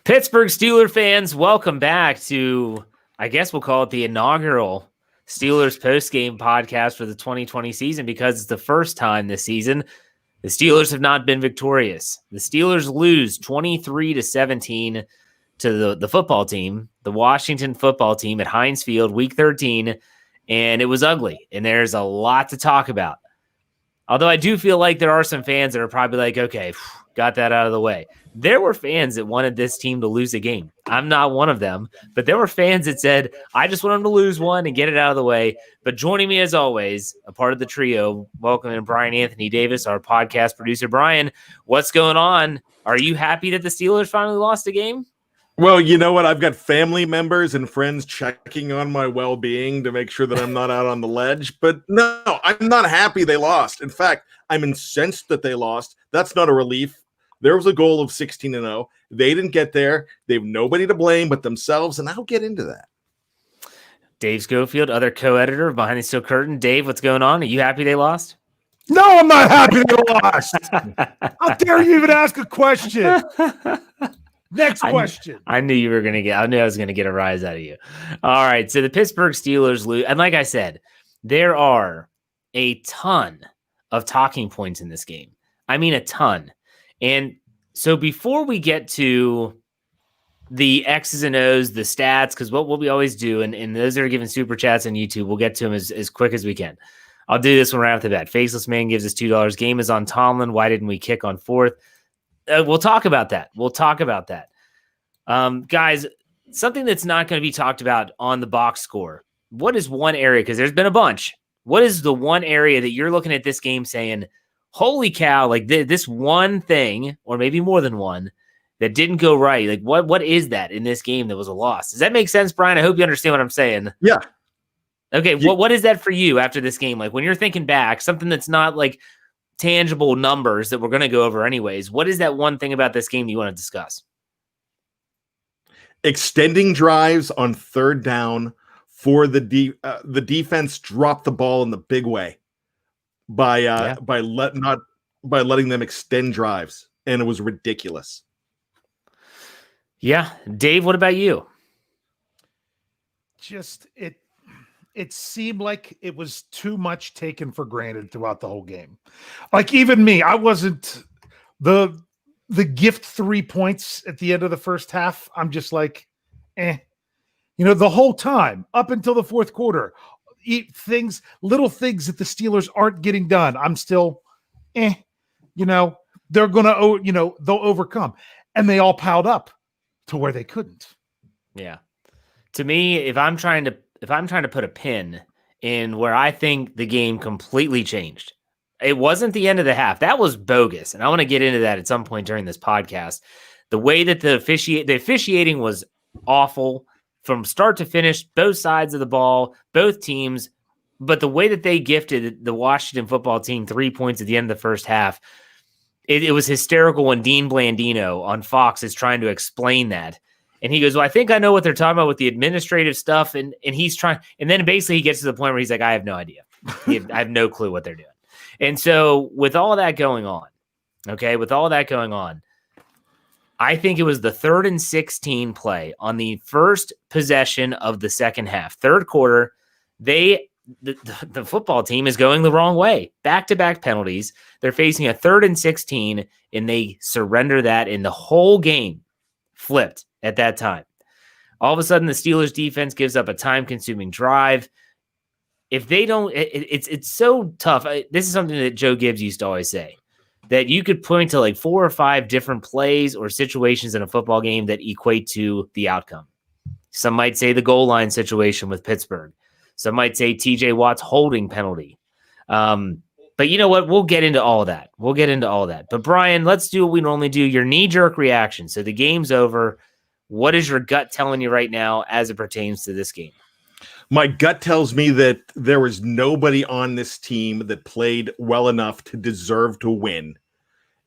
Pittsburgh Steelers fans, welcome back to, I guess we'll call it the inaugural Steelers Post-Game Podcast for the 2020 season, because it's the first time this season the Steelers have not been victorious. The Steelers lose 23-17 to the football team, the Washington football team at Heinz Field, Week 13, and it was ugly, and there's a lot to talk about. Although I do feel like there are some fans that are probably like, okay, got that out of the way. There were fans that wanted this team to lose a game. I'm not one of them, but there were fans that said, I just want them to lose one and get it out of the way. But joining me as always, a part of the trio, welcoming Bryan Anthony Davis, our podcast producer. Bryan, what's going on? Are you happy that the Steelers finally lost a game? Well, you know what? I've got family members and friends checking on my well-being to make sure that I'm not out on the ledge. But no, I'm not happy they lost. In fact, I'm incensed that they lost. That's not a relief. There was a goal of 16-0. They didn't get there. They have nobody to blame but themselves, and I'll get into that. Dave Schofield, other co-editor of Behind the Steel Curtain. Dave, what's going on? Are you happy they lost? No, I'm not happy they lost. How dare you even ask a question? Next question. I knew I was going to get a rise out of you. All right. So the Pittsburgh Steelers lose. And like I said, there are a ton of talking points in this game. I mean, a ton. And so before we get to the X's and O's, the stats, because what we always do, and those that are giving super chats on YouTube, we'll get to them as quick as we can. I'll do this one right off the bat. Faceless Man gives us $2. Game is on Tomlin. Why didn't we kick on fourth? We'll talk about that. Guys, something that's not going to be talked about on the box score. What is one area, because there's been a bunch. What is the one area that you're looking at this game saying, holy cow, like this one thing, or maybe more than one, that didn't go right? Like what is that in this game that was a loss? Does that make sense, Bryan? I hope you understand what I'm saying. Yeah. Okay, what is that for you after this game? Like when you're thinking back, something that's not like tangible numbers that we're going to go over anyways, what is that one thing about this game you want to discuss? Extending drives on third down for the defense dropped the ball in the big way by letting them extend drives, and it was ridiculous. Yeah, Dave, what about you? Just it seemed like it was too much taken for granted throughout the whole game. Like even me, I wasn't the gift 3 points at the end of the first half. I'm just like, the whole time up until the fourth quarter, little things that the Steelers aren't getting done. I'm still, they're going to, they'll overcome, and they all piled up to where they couldn't. Yeah. To me, if I'm trying to put a pin in where I think the game completely changed, it wasn't the end of the half. That was bogus. And I want to get into that at some point during this podcast. The way that the officiating was awful from start to finish, both sides of the ball, both teams. But the way that they gifted the Washington football team 3 points at the end of the first half, it was hysterical when Dean Blandino on Fox is trying to explain that. And he goes, well, I think I know what they're talking about with the administrative stuff. And he's trying, and then basically he gets to the point where he's like, I have no idea. I have no clue what they're doing. And so with all that going on, I think it was the 3rd and 16 play on the first possession of the second half. Third quarter, the football team is going the wrong way. Back-to-back penalties. They're facing a 3rd and 16, and they surrender that, and the whole game flipped at that time. All of a sudden, the Steelers defense gives up a time-consuming drive. If they don't, it's so tough. This is something that Joe Gibbs used to always say, that you could point to like 4 or 5 different plays or situations in a football game that equate to the outcome. Some might say the goal line situation with Pittsburgh. Some might say TJ Watt's holding penalty. But you know what? We'll get into all that. But Bryan, let's do what we normally do, your knee-jerk reaction. So the game's over. What is your gut telling you right now as it pertains to this game? My gut tells me that there was nobody on this team that played well enough to deserve to win.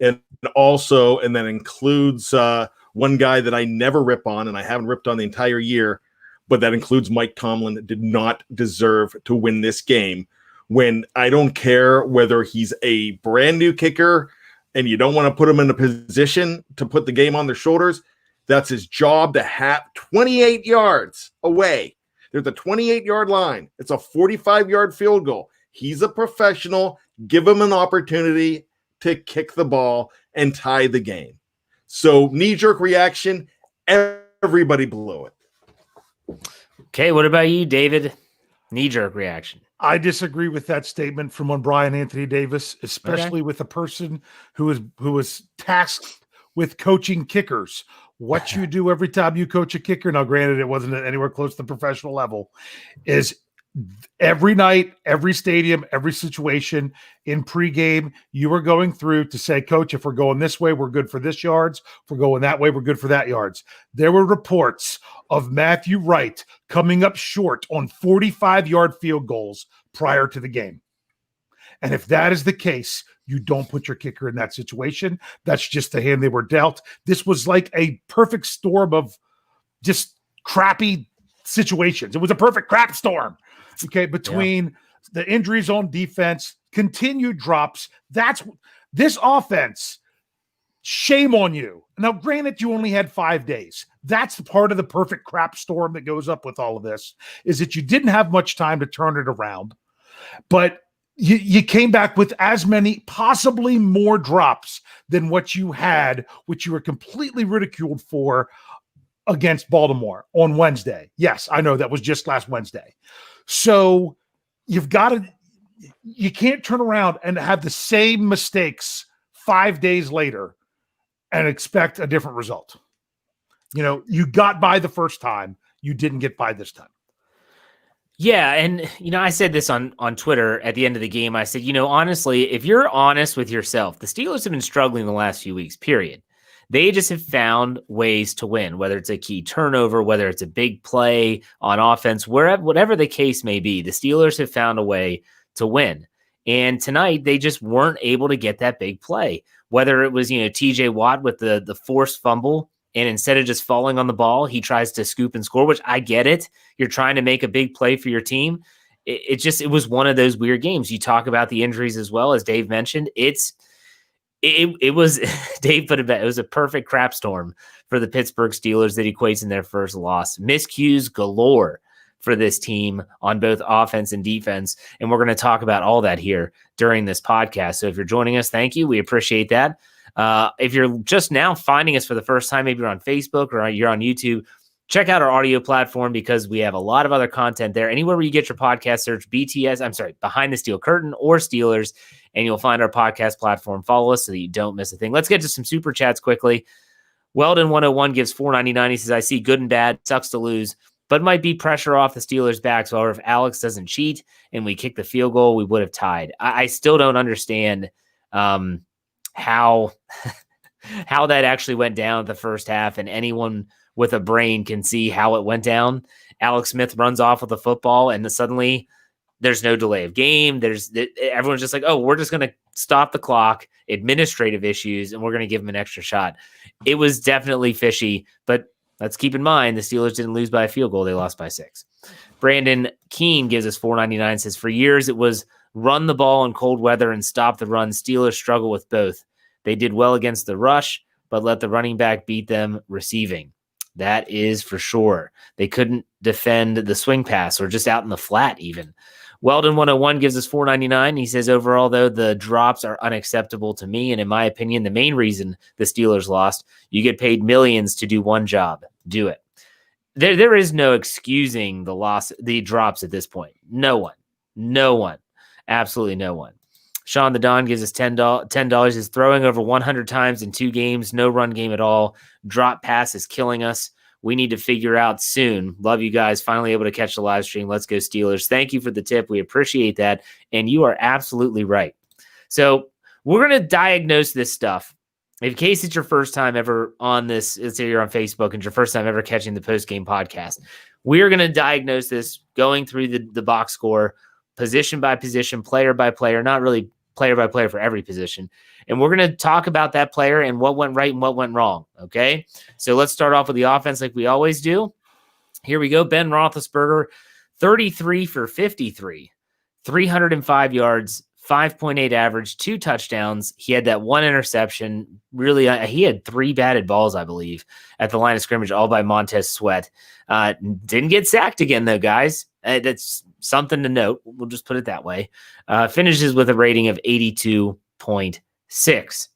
And that includes one guy that I never rip on, and I haven't ripped on the entire year, but that includes Mike Tomlin, that did not deserve to win this game. When I don't care whether he's a brand new kicker and you don't want to put him in a position to put the game on their shoulders, That's his job to have 28 yards away. There's a 28-yard line. It's a 45-yard field goal. He's a professional. Give him an opportunity to kick the ball and tie the game. So knee-jerk reaction, everybody blew it. Okay, what about you, David? Knee-jerk reaction. I disagree with that statement from one Bryan Anthony Davis, especially with a person who was tasked with coaching kickers. What you do every time you coach a kicker, now granted it wasn't anywhere close to the professional level, is every night, every stadium, every situation in pregame, you are going through to say, coach, if we're going this way, we're good for this yards. If we're going that way, we're good for that yards. There were reports of Matthew Wright coming up short on 45-yard field goals prior to the game. And if that is the case, you don't put your kicker in that situation. That's just the hand they were dealt. This was like a perfect storm of just crappy situations. It was a perfect crap storm. Okay, between the injuries on defense, continued drops. That's this offense. Shame on you. Now, granted, you only had 5 days. That's part of the perfect crap storm that goes up with all of this, is that you didn't have much time to turn it around. But you came back with as many, possibly more drops than what you had, which you were completely ridiculed for against Baltimore on Wednesday. Yes, I know that was just last Wednesday. So you can't turn around and have the same mistakes 5 days later and expect a different result. You know, you got by the first time, you didn't get by this time. Yeah, and, I said this on Twitter at the end of the game. I said, honestly, if you're honest with yourself, the Steelers have been struggling the last few weeks, period. They just have found ways to win, whether it's a key turnover, whether it's a big play on offense, whatever the case may be. The Steelers have found a way to win. And tonight, they just weren't able to get that big play, whether it was, TJ Watt with the forced fumble. And instead of just falling on the ball, he tries to scoop and score, which I get it. You're trying to make a big play for your team. It was one of those weird games. You talk about the injuries as well, as Dave mentioned. It was Dave put it back. It was a perfect crap storm for the Pittsburgh Steelers that equates in their first loss. Miscues galore for this team on both offense and defense. And we're going to talk about all that here during this podcast. So if you're joining us, thank you. We appreciate that. If you're just now finding us for the first time, maybe you're on Facebook or you're on YouTube, check out our audio platform because we have a lot of other content there. Anywhere where you get your podcast, search Behind the Steel Curtain or Steelers, and you'll find our podcast platform. Follow us so that you don't miss a thing. Let's get to some super chats quickly. Weldon 101 gives $4.99. He says, I see good and bad, sucks to lose, but might be pressure off the Steelers' backs. However, if Alex doesn't cheat and we kick the field goal, we would have tied. I still don't understand how that actually went down the first half, and anyone with a brain can see how it went down. Alex Smith runs off with the football, and suddenly there's no delay of game. Everyone's just like, oh, we're just going to stop the clock, administrative issues, and we're going to give him an extra shot. It was definitely fishy, but let's keep in mind the Steelers didn't lose by a field goal. They lost by 6. Brandon Keene gives us $4.99, says, for years it was run the ball in cold weather and stop the run. Steelers struggle with both. They did well against the rush, but let the running back beat them receiving. That is for sure. They couldn't defend the swing pass or just out in the flat even. Weldon 101 gives us $4.99. He says, overall, though, the drops are unacceptable to me. And in my opinion, the main reason the Steelers lost, you get paid millions to do one job. Do it. There is no excusing the drops at this point. No one. Absolutely no one. Sean the Don gives us $10. Is throwing over 100 times in 2 games. No run game at all. Drop pass is killing us. We need to figure out soon. Love you guys. Finally able to catch the live stream. Let's go Steelers. Thank you for the tip. We appreciate that. And you are absolutely right. So we're going to diagnose this stuff. In case it's your first time ever on this, let's say you're on Facebook and your first time ever catching the post-game podcast, we are going to diagnose this going through the box score, position by position, player by player, not really player by player for every position. And we're going to talk about that player and what went right and what went wrong. Okay. So let's start off with the offense like we always do. Here we go. Ben Roethlisberger, 33 for 53, 305 yards, 5.8 average, 2 touchdowns. He had that 1 interception. Really, he had 3 batted balls, I believe, at the line of scrimmage, all by Montez Sweat. Didn't get sacked again, though, guys. That's something to note. We'll just put it that way. Finishes with a rating of 82.6.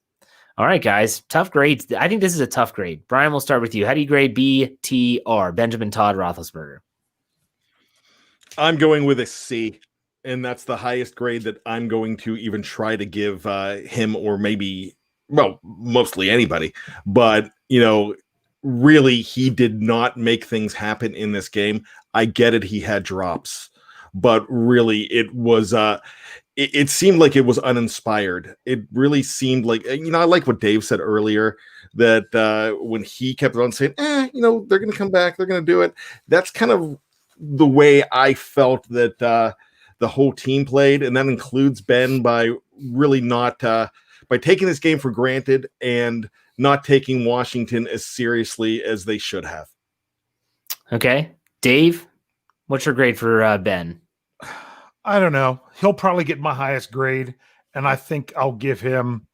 All right, guys. Tough grades. I think this is a tough grade. Bryan, we'll start with you. How do you grade BTR, Benjamin Todd Roethlisberger? I'm going with a C, and that's the highest grade that I'm going to even try to give him, or maybe, well, mostly anybody. But, really, he did not make things happen in this game. I get it. He had drops, but really it was, it seemed like it was uninspired. It really seemed like, I like what Dave said earlier, that when he kept on saying, they're going to come back, they're going to do it. That's kind of the way I felt that the whole team played. And that includes Ben, by really not, by taking this game for granted and not taking Washington as seriously as they should have. Okay. Dave, what's your grade for Ben? I don't know. He'll probably get my highest grade, and I think I'll give him,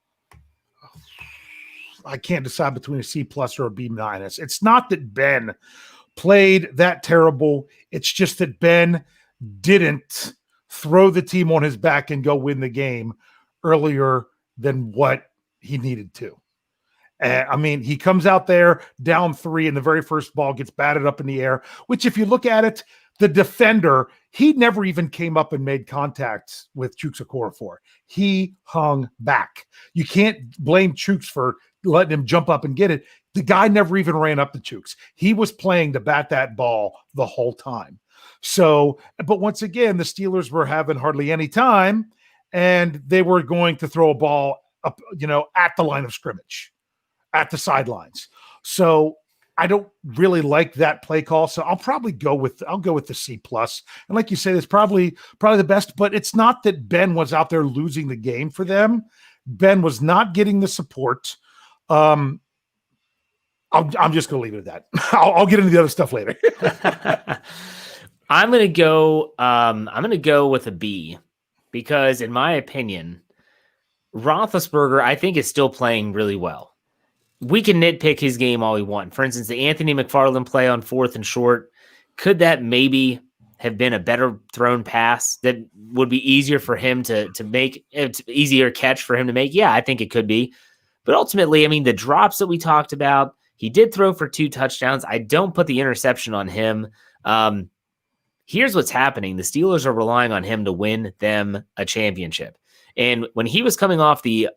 I can't decide between a C+ or a B-. It's not that Ben played that terrible. It's just that Ben didn't throw the team on his back and go win the game earlier than what he needed to. He comes out there down 3, and the very first ball gets batted up in the air, which, if you look at it, the defender, he never even came up and made contact with Chuks Okorafor. He hung back. You can't blame Chuks for letting him jump up and get it. The guy never even ran up to Chuks. He was playing to bat that ball the whole time. So, but once again, the Steelers were having hardly any time, and they were going to throw a ball up, at the line of scrimmage, at the sidelines. So I don't really like that play call. So I'll go with the C+. And like you say, it's probably the best, but it's not that Ben was out there losing the game for them. Ben was not getting the support. I'm just going to leave it at that. I'll get into the other stuff later. I'm going to go with a B, because in my opinion, Roethlisberger, I think, is still playing really well. We can nitpick his game all we want. For instance, the Anthony McFarland play on 4th and short, could that maybe have been a better thrown pass that would be easier for him to make, easier catch for him to make? Yeah, I think it could be. But ultimately, the drops that we talked about, he did throw for 2 touchdowns. I don't put the interception on him. Here's what's happening. The Steelers are relying on him to win them a championship. And when he was coming off the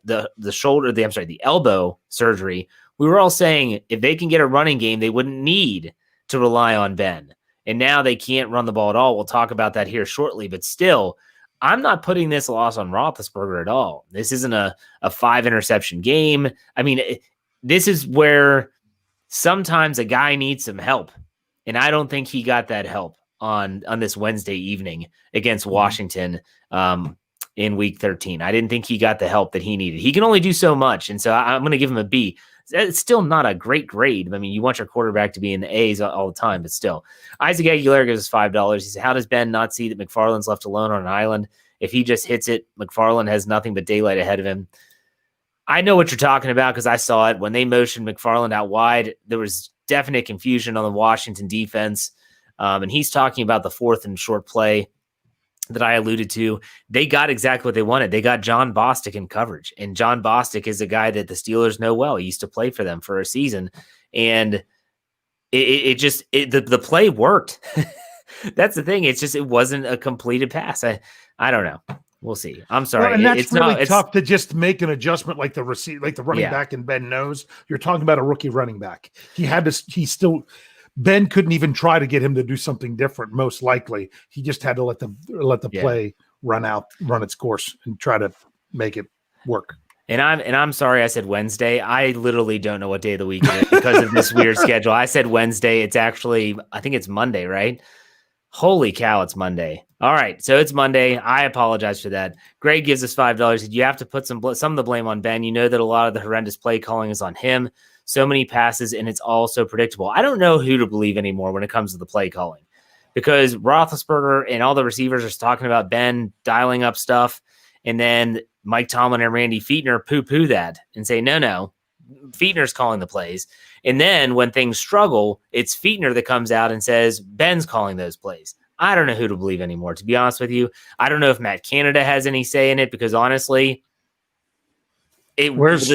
elbow surgery, we were all saying if they can get a running game, they wouldn't need to rely on Ben. And now they can't run the ball at all. We'll talk about that here shortly. But still, I'm not putting this loss on Roethlisberger at all. This isn't a 5-interception game. This is where sometimes a guy needs some help. And I don't think he got that help on this Wednesday evening against Washington in week 13. I didn't think he got the help that he needed. He can only do so much. And so I'm going to give him a B. It's still not a great grade. You want your quarterback to be in the A's all the time, but still. Isaac Aguilera gives us $5. He said, how does Ben not see that McFarland's left alone on an island? If he just hits it, McFarland has nothing but daylight ahead of him. I know what you're talking about because I saw it. When they motioned McFarland out wide, there was definite confusion on the Washington defense. And he's talking about the 4th and short play that I alluded to. They got exactly what they wanted. They got John Bostic in coverage, and John Bostic is a guy that the Steelers know well. He used to play for them for a season, and the play worked. That's the thing. It wasn't a completed pass. I don't know. We'll see. I'm sorry. Well, and that's really tough to just make an adjustment like the running back and Ben knows. You're talking about a rookie running back. Ben couldn't even try to get him to do something different. Most likely, he just had to let the play run its course and try to make it work. And I'm sorry I said Wednesday. I literally don't know what day of the week it is because of this weird schedule. I said Wednesday. It's actually, I think it's Monday, right? Holy cow, it's Monday. All right, so it's Monday. I apologize for that. Greg gives us $5. You have to put some of the blame on Ben. You know that a lot of the horrendous play calling is on him. So many passes, and it's all so predictable. I don't know who to believe anymore when it comes to the play calling, because Roethlisberger and all the receivers are talking about Ben dialing up stuff, And then Mike Tomlin and Randy Fichtner poo-poo that and say, no, Fichtner's calling the plays. And then when things struggle, it's Fichtner that comes out and says, Ben's calling those plays. I don't know who to believe anymore, to be honest with you. I don't know if Matt Canada has any say in it, because honestly, where's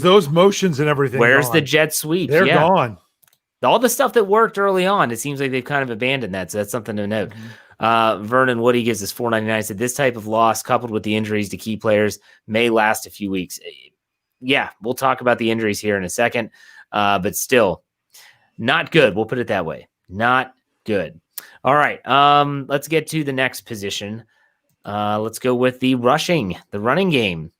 those motions and everything? Where's gone? the jet sweep? They're gone. All the stuff that worked early on, it seems like they've kind of abandoned that. So that's something to note. Vernon Woody gives us $4.99. Said this type of loss coupled with the injuries to key players may last a few weeks. Yeah, we'll talk about the injuries here in a second, but still not good. We'll put it that way. Not good. All right, let's get to the next position. Let's go with the running game.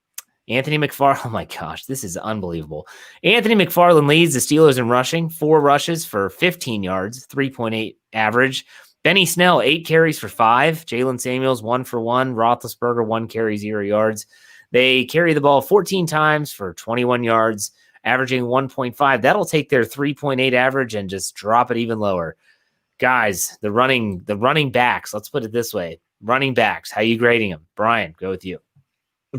Anthony McFarland. Oh my gosh, this is unbelievable. Anthony McFarland leads the Steelers in rushing, 4 rushes for 15 yards, 3.8 average. Benny Snell, 8 carries for 5. Jalen Samuels, 1 for 1. Roethlisberger, 1 carry, 0 yards. They carry the ball 14 times for 21 yards, averaging 1.5. That'll take their 3.8 average and just drop it even lower. Guys, the running backs, let's put it this way. Running backs, how you grading them? Bryan, go with you.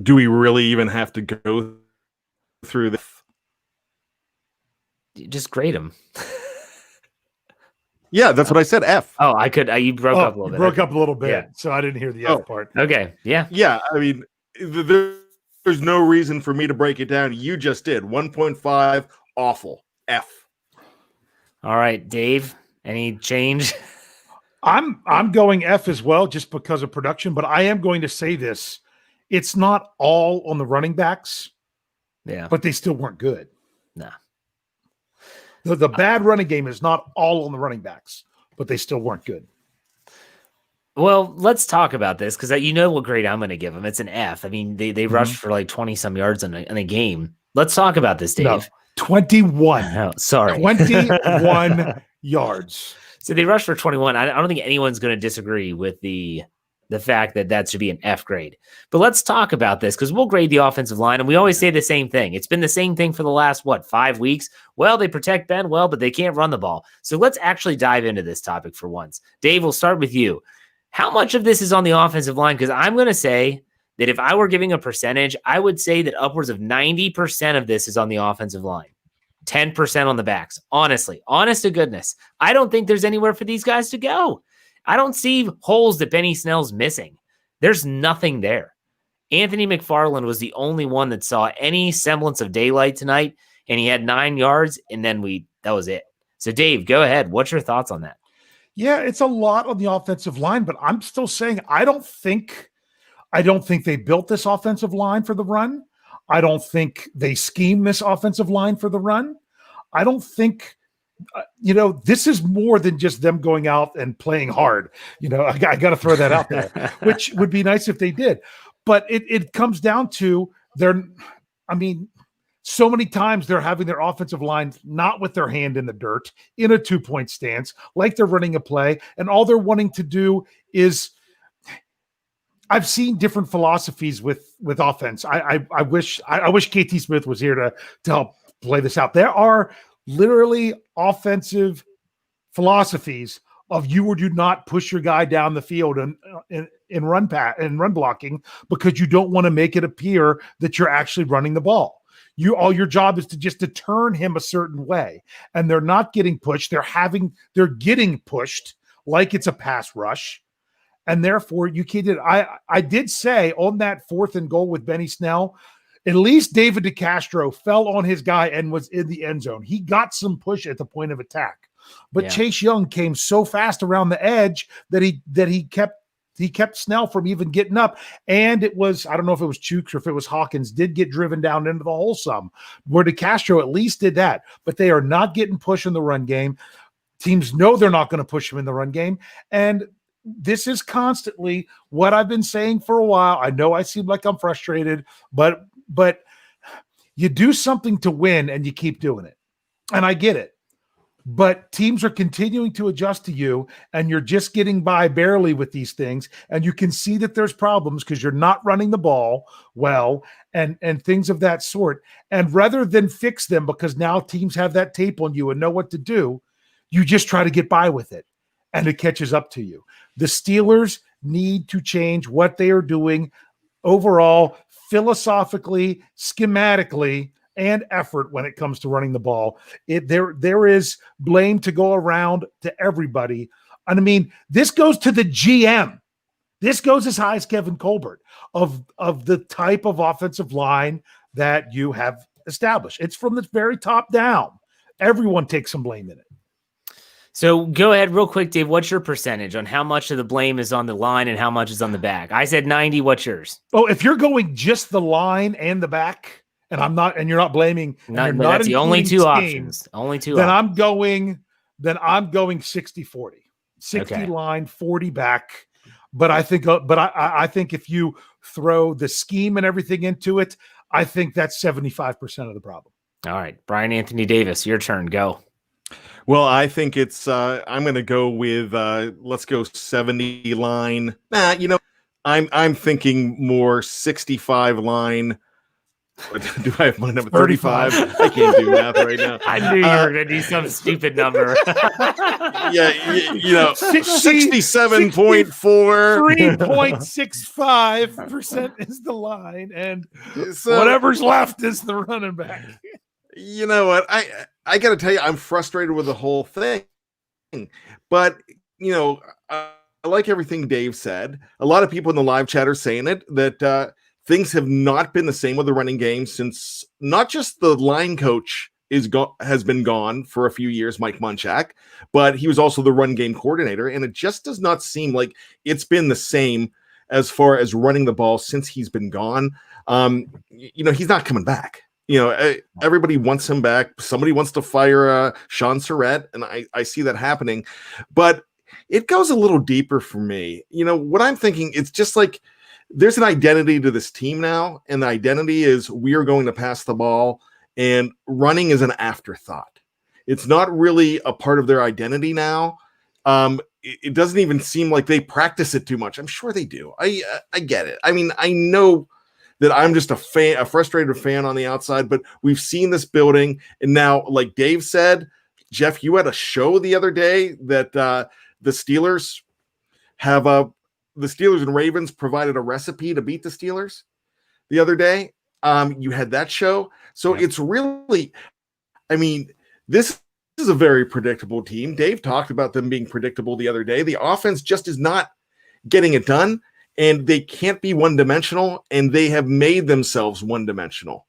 Do we really even have to go through this? Just grade them. Yeah, that's what I said. F. Oh, I could. You broke up a little bit. Broke up a little bit, Yeah. so I didn't hear the F part. Okay. Yeah. Yeah, I mean, there's no reason for me to break it down. You just did. 1.5, awful. F. All right, Dave. Any change? I'm going F as well, just because of production. But I am going to say this: it's not all on the running backs. Yeah, but they still weren't good. No. The bad running game is not all on the running backs, but they still weren't good. Well, let's talk about this, because you know what grade I'm going to give them. It's an F. I mean, they rushed for like 20-some yards in a game. Let's talk about this, Dave. No, 21. Oh, sorry. 21 yards. So they rushed for 21. I don't think anyone's going to disagree with the fact that should be an F grade. But let's talk about this, because we'll grade the offensive line, and we always say the same thing. It's been the same thing for the last, 5 weeks? Well, they protect Ben well, but they can't run the ball. So let's actually dive into this topic for once. Dave, we'll start with you. How much of this is on the offensive line? Because I'm going to say that if I were giving a percentage, I would say that upwards of 90% of this is on the offensive line. 10% on the backs. Honestly, honest to goodness. I don't think there's anywhere for these guys to go. I don't see holes that Benny Snell's missing. There's nothing there. Anthony McFarland was the only one that saw any semblance of daylight tonight, and he had 9 yards, and then that was it. So, Dave, go ahead. What's your thoughts on that? Yeah, it's a lot on the offensive line, but I'm still saying I don't think they built this offensive line for the run. I don't think they schemed this offensive line for the run. I don't think this is more than just them going out and playing hard. I got to throw that out there, which would be nice if they did. But it comes down to so many times they're having their offensive line not with their hand in the dirt in a 2-point stance, like they're running a play, and all they're wanting to do is. I've seen different philosophies with offense. I wish KT Smith was here to help play this out. There are literally offensive philosophies of you or do not push your guy down the field in run blocking, because you don't want to make it appear that you're actually running the ball. All your job is to turn him a certain way, and they're not getting pushed. They're getting pushed like it's a pass rush. And therefore, you can't do it. I did say on that 4th and goal with Benny Snell, at least David DeCastro fell on his guy and was in the end zone. He got some push at the point of attack. But Chase Young came so fast around the edge that he kept Snell from even getting up. And it was, I don't know if it was Chooks or if it was Hawkins, did get driven down into the hole some, where DeCastro at least did that. But they are not getting push in the run game. Teams know they're not going to push him in the run game. And this is constantly what I've been saying for a while. I know I seem like I'm frustrated, but you do something to win and you keep doing it. And I get it. But teams are continuing to adjust to you, and you're just getting by barely with these things. And you can see that there's problems because you're not running the ball well and things of that sort. And rather than fix them, because now teams have that tape on you and know what to do, you just try to get by with it, and it catches up to you. The Steelers need to change what they are doing overall, philosophically, schematically, and effort when it comes to running the ball. There is blame to go around to everybody. And I mean, this goes to the GM. This goes as high as Kevin Colbert of the type of offensive line that you have established. It's from the very top down. Everyone takes some blame in it. So go ahead real quick, Dave. What's your percentage on how much of the blame is on the line and how much is on the back? I said 90. What's yours? Oh, if you're going just the line and the back, and you're not blaming, that's the only two options. Only two. Then I'm going 60-40. 60 line, 40 back. But I think if you throw the scheme and everything into it, I think that's 75% of the problem. All right, Bryan Anthony Davis, your turn. Go. Well, I think it's I'm going to go with let's go 70 line. I'm thinking more 65 line. Do I have my number 35? I can't do math right now. I knew you were going to do some stupid number. 67.4. 3.65% is the line, and whatever's left is the running back. You know what? I got to tell you, I'm frustrated with the whole thing. But, I like everything Dave said. A lot of people in the live chat are saying it, that things have not been the same with the running game since not just the line coach has been gone for a few years, Mike Munchak, but he was also the run game coordinator. And it just does not seem like it's been the same as far as running the ball since he's been gone. He's not coming back. Everybody wants him back. Somebody wants to fire Sean Surratt, and I see that happening. But it goes a little deeper for me. What I'm thinking, it's just like there's an identity to this team now, and the identity is we are going to pass the ball, and running is an afterthought. It's not really a part of their identity now. It doesn't even seem like they practice it too much. I'm sure they do. I get it. I mean, I know that I'm just a frustrated fan on the outside, but we've seen this building. And now, like Dave said, Jeff, you had a show the other day that the Steelers the Steelers and Ravens provided a recipe to beat the Steelers the other day. You had that show. So It's really, this is a very predictable team. Dave talked about them being predictable the other day. The offense just is not getting it done. And they can't be one-dimensional, and they have made themselves one-dimensional.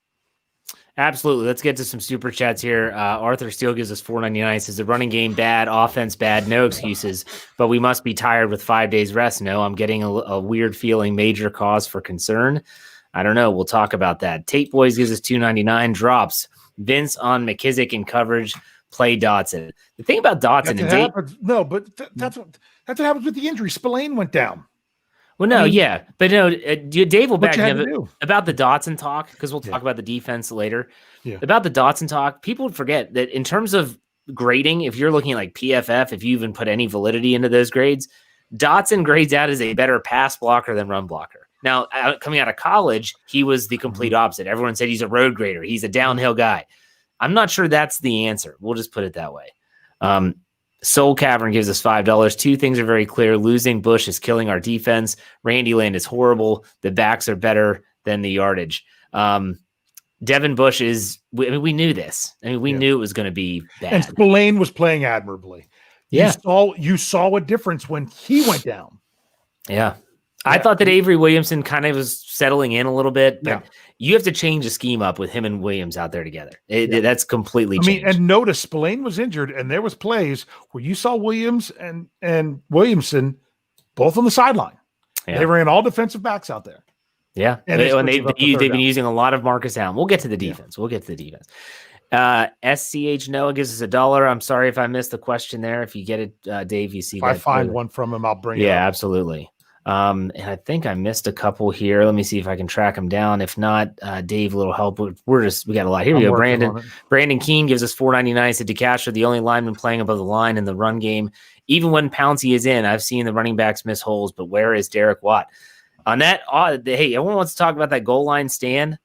Absolutely. Let's get to some super chats here. Arthur Steele gives us $4.99. Says the running game bad, offense bad, no excuses, but we must be tired with 5 days rest. No, I'm getting a weird feeling, major cause for concern. I don't know. We'll talk about that. Tate Boys gives us $2.99. Drops Vince on McKissick in coverage. Play Dotson. The thing about Dotson that's what happens with the injury. Spillane went down. Well, no, but Dave will back me up about the Dotson talk, because we'll talk about the defense later. Yeah. About the Dotson talk, people would forget that in terms of grading, if you're looking at like PFF, if you even put any validity into those grades, Dotson grades out as a better pass blocker than run blocker. Now, coming out of college, he was the complete opposite. Everyone said he's a road grader. He's a downhill guy. I'm not sure that's the answer. We'll just put it that way. Soul Cavern gives us $5. Two things are very clear. Losing Bush is killing our defense. Randy Land is horrible. The backs are better than the yardage. Devin Bush we knew this. We knew it was going to be bad. And Spillane was playing admirably. Yeah. You saw a difference when he went down. Yeah. I thought that Avery Williamson kind of was settling in a little bit, but you have to change the scheme up with him and Williams out there together. That's completely changed. And notice Spillane was injured, and there was plays where you saw Williams and Williamson both on the sideline. Yeah. They ran all defensive backs out there. Yeah, and they've been using a lot of Marcus Allen. We'll get to the defense. SCH Noah gives us $1. I'm sorry if I missed the question there. If you get it, Dave, you see if that. If I find one from him, I'll bring it up. Yeah, absolutely. And I think I missed a couple here. Let me see if I can track them down. If not, Dave, a little help. We got a lot. Here we go. Brandon Keene gives us $4.99. Said DeCastro, the only lineman playing above the line in the run game. Even when Pouncey is in, I've seen the running backs miss holes, but where is Derek Watt? On that, hey, everyone wants to talk about that goal line stand.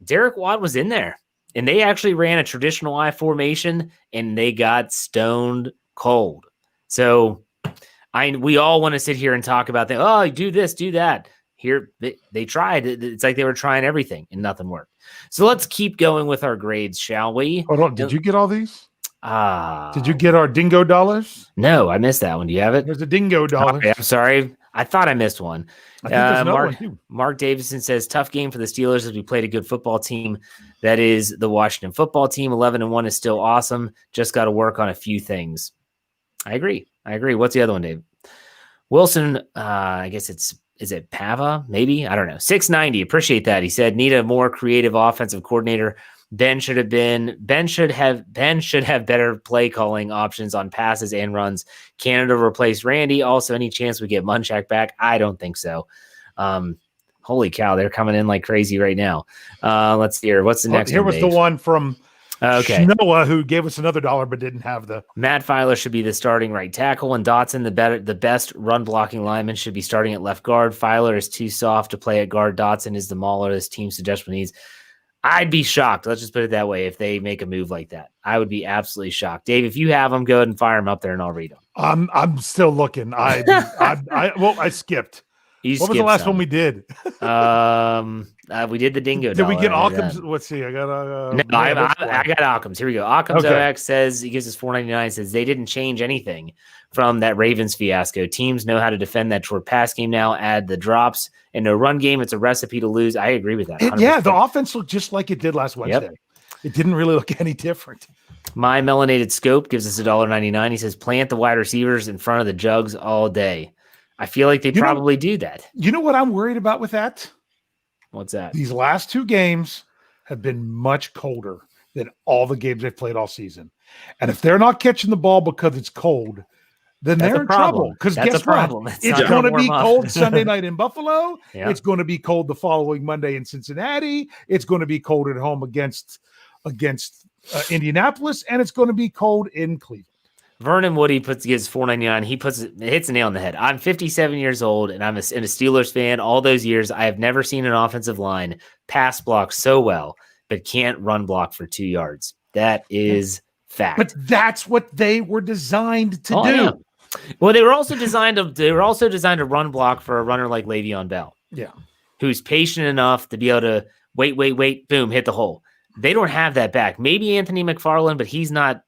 Derek Watt was in there, and they actually ran a traditional I formation, and they got stoned cold. So we all want to sit here and talk about that. Oh, do this, do that. here they tried. It's like they were trying everything and nothing worked. So let's keep going with our grades, shall we? Hold on. Did you get all these? Did you Ah, get our dingo dollars? no, I missed that one. Do you have it? There's a dingo dollar. Okay, I'm sorry. I thought I missed one. I think there's another Mark, one too. Mark Davison says, tough game for the Steelers as we played a good football team. That is the Washington football team. 11-1 is still awesome. Just got to work on a few things. I agree. What's the other one, Dave? Wilson, I guess is it Pava? Maybe? I don't know. 690. Appreciate that. He said, need a more creative offensive coordinator. Ben should have better play calling options on passes and runs. Canada replaced Randy. Also, any chance we get Munchak back? I don't think so. Holy cow, they're coming in like crazy right now. Let's hear. What's the next Here one, was Dave? the one from Okay. who gave us another dollar but didn't have the. Matt Filer should be the starting right tackle, and Dotson, the best run blocking lineman, should be starting at left guard. Filer is too soft to play at guard. Dotson is the mauler this team's desperately needs. I'd be shocked. Let's just put it that way. If they make a move like that, I would be absolutely shocked. Dave, if you have them, go ahead and fire them up there, and I'll read them. I'm still looking. I skipped. What was the last one we did? We did the dingo. Did we get dollar. Occam's? Let's see. I got No, I got Occam's. Here we go. Occam's Okay. OX says he gives us $4.99. Says they didn't change anything from that Ravens fiasco. Teams know how to defend that short pass game now. Add the drops and no run game. It's a recipe to lose. I agree with that. yeah, the offense looked just like it did last Wednesday. Yep. It didn't really look any different. My melanated scope gives us $1.99. He says plant the wide receivers in front of the jugs all day. I feel like they probably do that. You know what I'm worried about with that? What's that? These last two games have been much colder than all the games they've played all season. And if they're not catching the ball because it's cold, then they're in trouble. Because guess what? It's going to be cold Sunday night in Buffalo. Yeah. It's going to be cold the following Monday in Cincinnati. It's going to be cold at home against Indianapolis, and it's going to be cold in Cleveland. Vernon Woody gives $4.99. He hits a nail on the head. I'm 57 years old, and I'm a Steelers fan. All those years, I have never seen an offensive line pass block so well, but can't run block for 2 yards. That is fact. But that's what they were designed to do. Yeah. Well, they were also designed to run block for a runner like Le'Veon Bell. Yeah, who's patient enough to be able to wait, boom, hit the hole. They don't have that back. Maybe Anthony McFarland, but he's not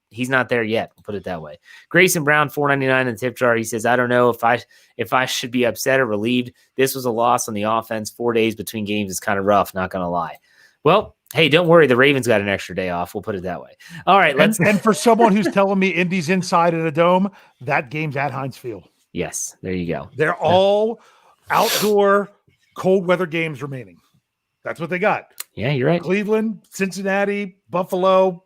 there yet. We'll put it that way. Grayson Brown, $4.99 in the tip jar. He says, I don't know if I should be upset or relieved. This was a loss on the offense. 4 days between games is kind of rough, not going to lie. Well, hey, don't worry. The Ravens got an extra day off. We'll put it that way. All right. And for someone who's telling me Indy's inside in a dome, that game's at Heinz Field. Yes, there you go. They're all outdoor cold weather games remaining. That's what they got. Yeah, you're right. Cleveland, Cincinnati, Buffalo,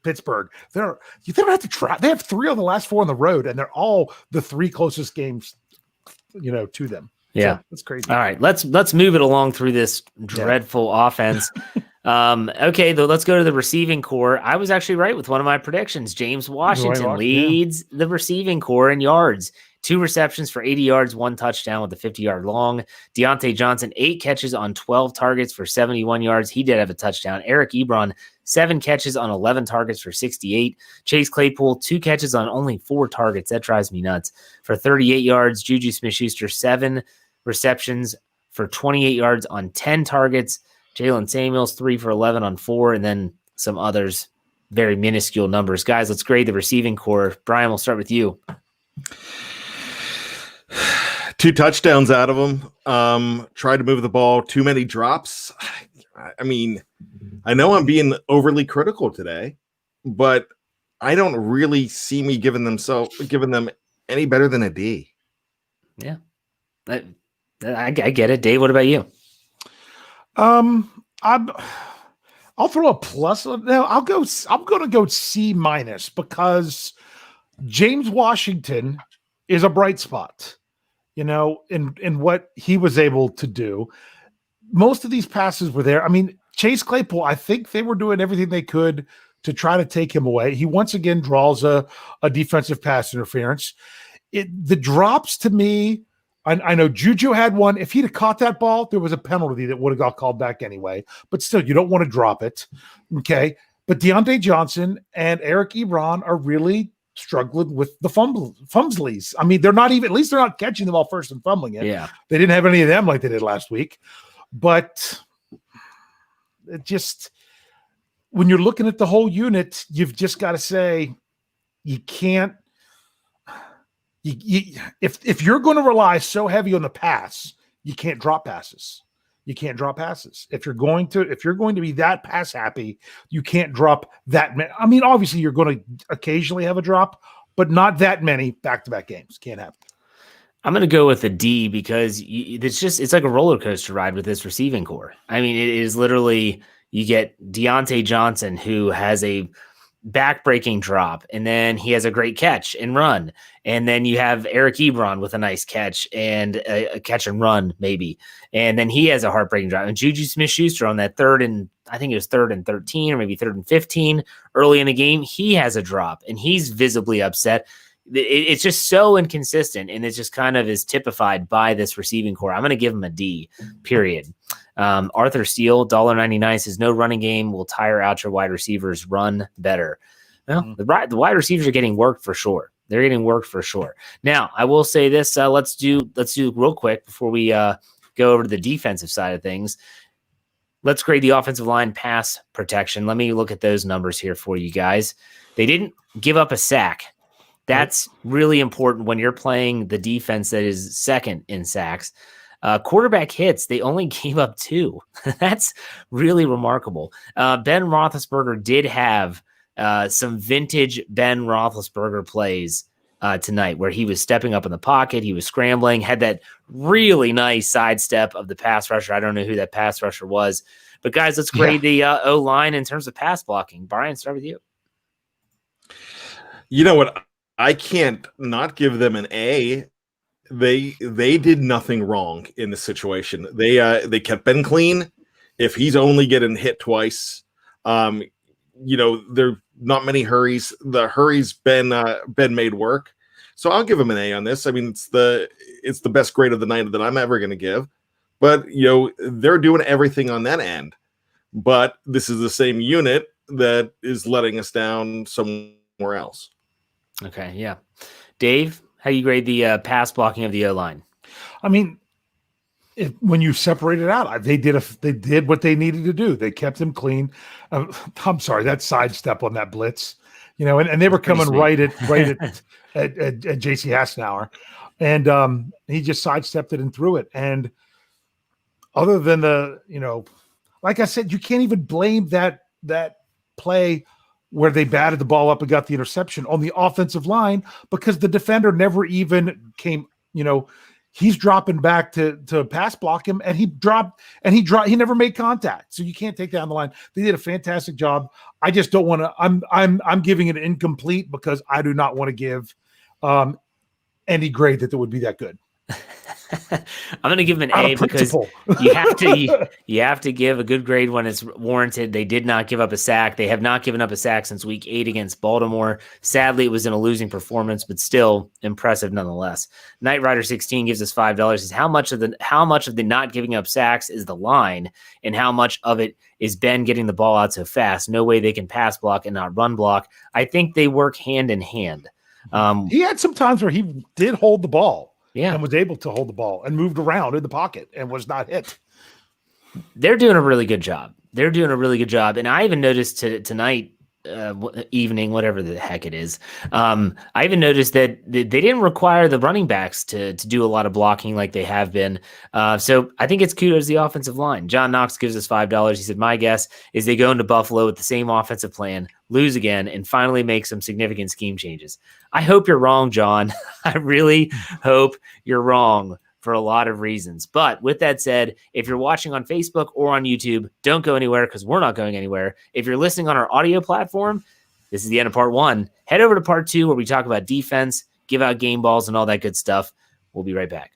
Pittsburgh. You don't have to try. They have 3 on the last 4 on the road, and they're all the 3 closest games, to them. Yeah, so that's crazy. All right, let's move it along through this dreadful offense. Okay, though, let's go to the receiving core. I was actually right with one of my predictions. James Washington leads the receiving core in yards. 2 receptions for 80 yards, 1 touchdown with a 50-yard long. Deontay Johnson, 8 catches on 12 targets for 71 yards. He did have a touchdown. Eric Ebron, 7 catches on 11 targets for 68. Chase Claypool, 2 catches on only 4 targets. That drives me nuts. For 38 yards. Juju Smith-Schuster, 7 receptions for 28 yards on 10 targets. Jalen Samuels, 3 for 11 on 4, and then some others, very minuscule numbers. Guys, let's grade the receiving core. Bryan, we'll start with you. 2 touchdowns out of them. Tried to move the ball. Too many drops. I mean, I know I'm being overly critical today, but I don't really see me giving them any better than a D. Yeah, I get it. Dave, what about you? I'll throw a plus. No, I'm going to go C- because James Washington is a bright spot. In what he was able to do. Most of these passes were there. I mean, Chase Claypool, I think they were doing everything they could to try to take him away. He once again draws a defensive pass interference. The drops to me, I know Juju had one. If he'd have caught that ball, there was a penalty that would have got called back anyway. But still, you don't want to drop it. Okay. But Deontay Johnson and Eric Ebron are really struggling with the fumsleys. I mean, they're not even, at least they're not catching the ball first and fumbling it. Yeah. They didn't have any of them like they did last week. But it just, when you're looking at the whole unit, you've just got to say, you can't, if you're going to rely so heavy on the pass, you can't drop passes. You can't drop passes. If you're going to be that pass happy, you can't drop that many. I mean, obviously you're going to occasionally have a drop, but not that many back-to-back games. Can't happen. I'm going to go with a D because it's like a roller coaster ride with this receiving core. I mean, it is literally, you get Deontay Johnson, who has a back-breaking drop, and then he has a great catch and run. And then you have Eric Ebron with a nice catch and a catch and run, maybe. And then he has a heartbreaking drop. And Juju Smith-Schuster on that third and 13 or maybe 3rd and 15 early in the game, he has a drop and he's visibly upset. It's just so inconsistent, and it just kind of is typified by this receiving core. I'm going to give him a D, period. Arthur Steele, $1.99, says no running game will tire out your wide receivers. Run better. Well, the wide receivers are getting worked for sure. They're getting worked for sure. Now, I will say this. Let's do real quick before we go over to the defensive side of things. Let's grade the offensive line pass protection. Let me look at those numbers here for you guys. They didn't give up a sack. That's really important when you're playing the defense that is second in sacks. Quarterback hits, they only gave up 2. That's really remarkable. Ben Roethlisberger did have some vintage Ben Roethlisberger plays tonight where he was stepping up in the pocket. He was scrambling, had that really nice sidestep of the pass rusher. I don't know who that pass rusher was. But, guys, let's grade the O-line in terms of pass blocking. Bryan, start with you. You know what? I can't not give them an A. They did nothing wrong in the situation. They kept Ben clean. If he's only getting hit twice, there are not many hurries. The hurries Ben made work. So I'll give him an A on this. I mean, it's the best grade of the night that I'm ever going to give. But they're doing everything on that end. But this is the same unit that is letting us down somewhere else. Okay, yeah. Dave, how do you grade the pass blocking of the O-line? I mean, when you separate it out, they did what they needed to do. They kept him clean. I'm sorry, that sidestep on that blitz, and they were coming right at J.C. Hassenauer, and he just sidestepped it and threw it. And other than like I said, you can't even blame that play where they batted the ball up and got the interception on the offensive line, because the defender never even came, he's dropping back to pass block him, and he never made contact. So you can't take that on the line. They did a fantastic job. I just don't want to, I'm giving it incomplete because I do not want to give any grade that would be that good. I'm going to give him an A because you have to give a good grade when it's warranted. They did not give up a sack. They have not given up a sack since week 8 against Baltimore. Sadly, it was in a losing performance, but still impressive nonetheless. Knight Rider 16 gives us $5. Is how much of the not giving up sacks is the line, and how much of it is Ben getting the ball out so fast? No way they can pass block and not run block. I think they work hand in hand. He had some times where he did hold the ball. Yeah. And was able to hold the ball and moved around in the pocket and was not hit. They're doing a really good job. And I even noticed tonight, evening, whatever the heck it is, I even noticed that they didn't require the running backs to do a lot of blocking like they have been. So I think it's kudos to the offensive line. John Knox gives us $5. He said, my guess is they go into Buffalo with the same offensive plan, lose again, and finally make some significant scheme changes. I hope you're wrong, John. I really hope you're wrong for a lot of reasons. But with that said, if you're watching on Facebook or on YouTube, don't go anywhere because we're not going anywhere. If you're listening on our audio platform, this is the end of part 1. Head over to part 2 where we talk about defense, give out game balls, and all that good stuff. We'll be right back.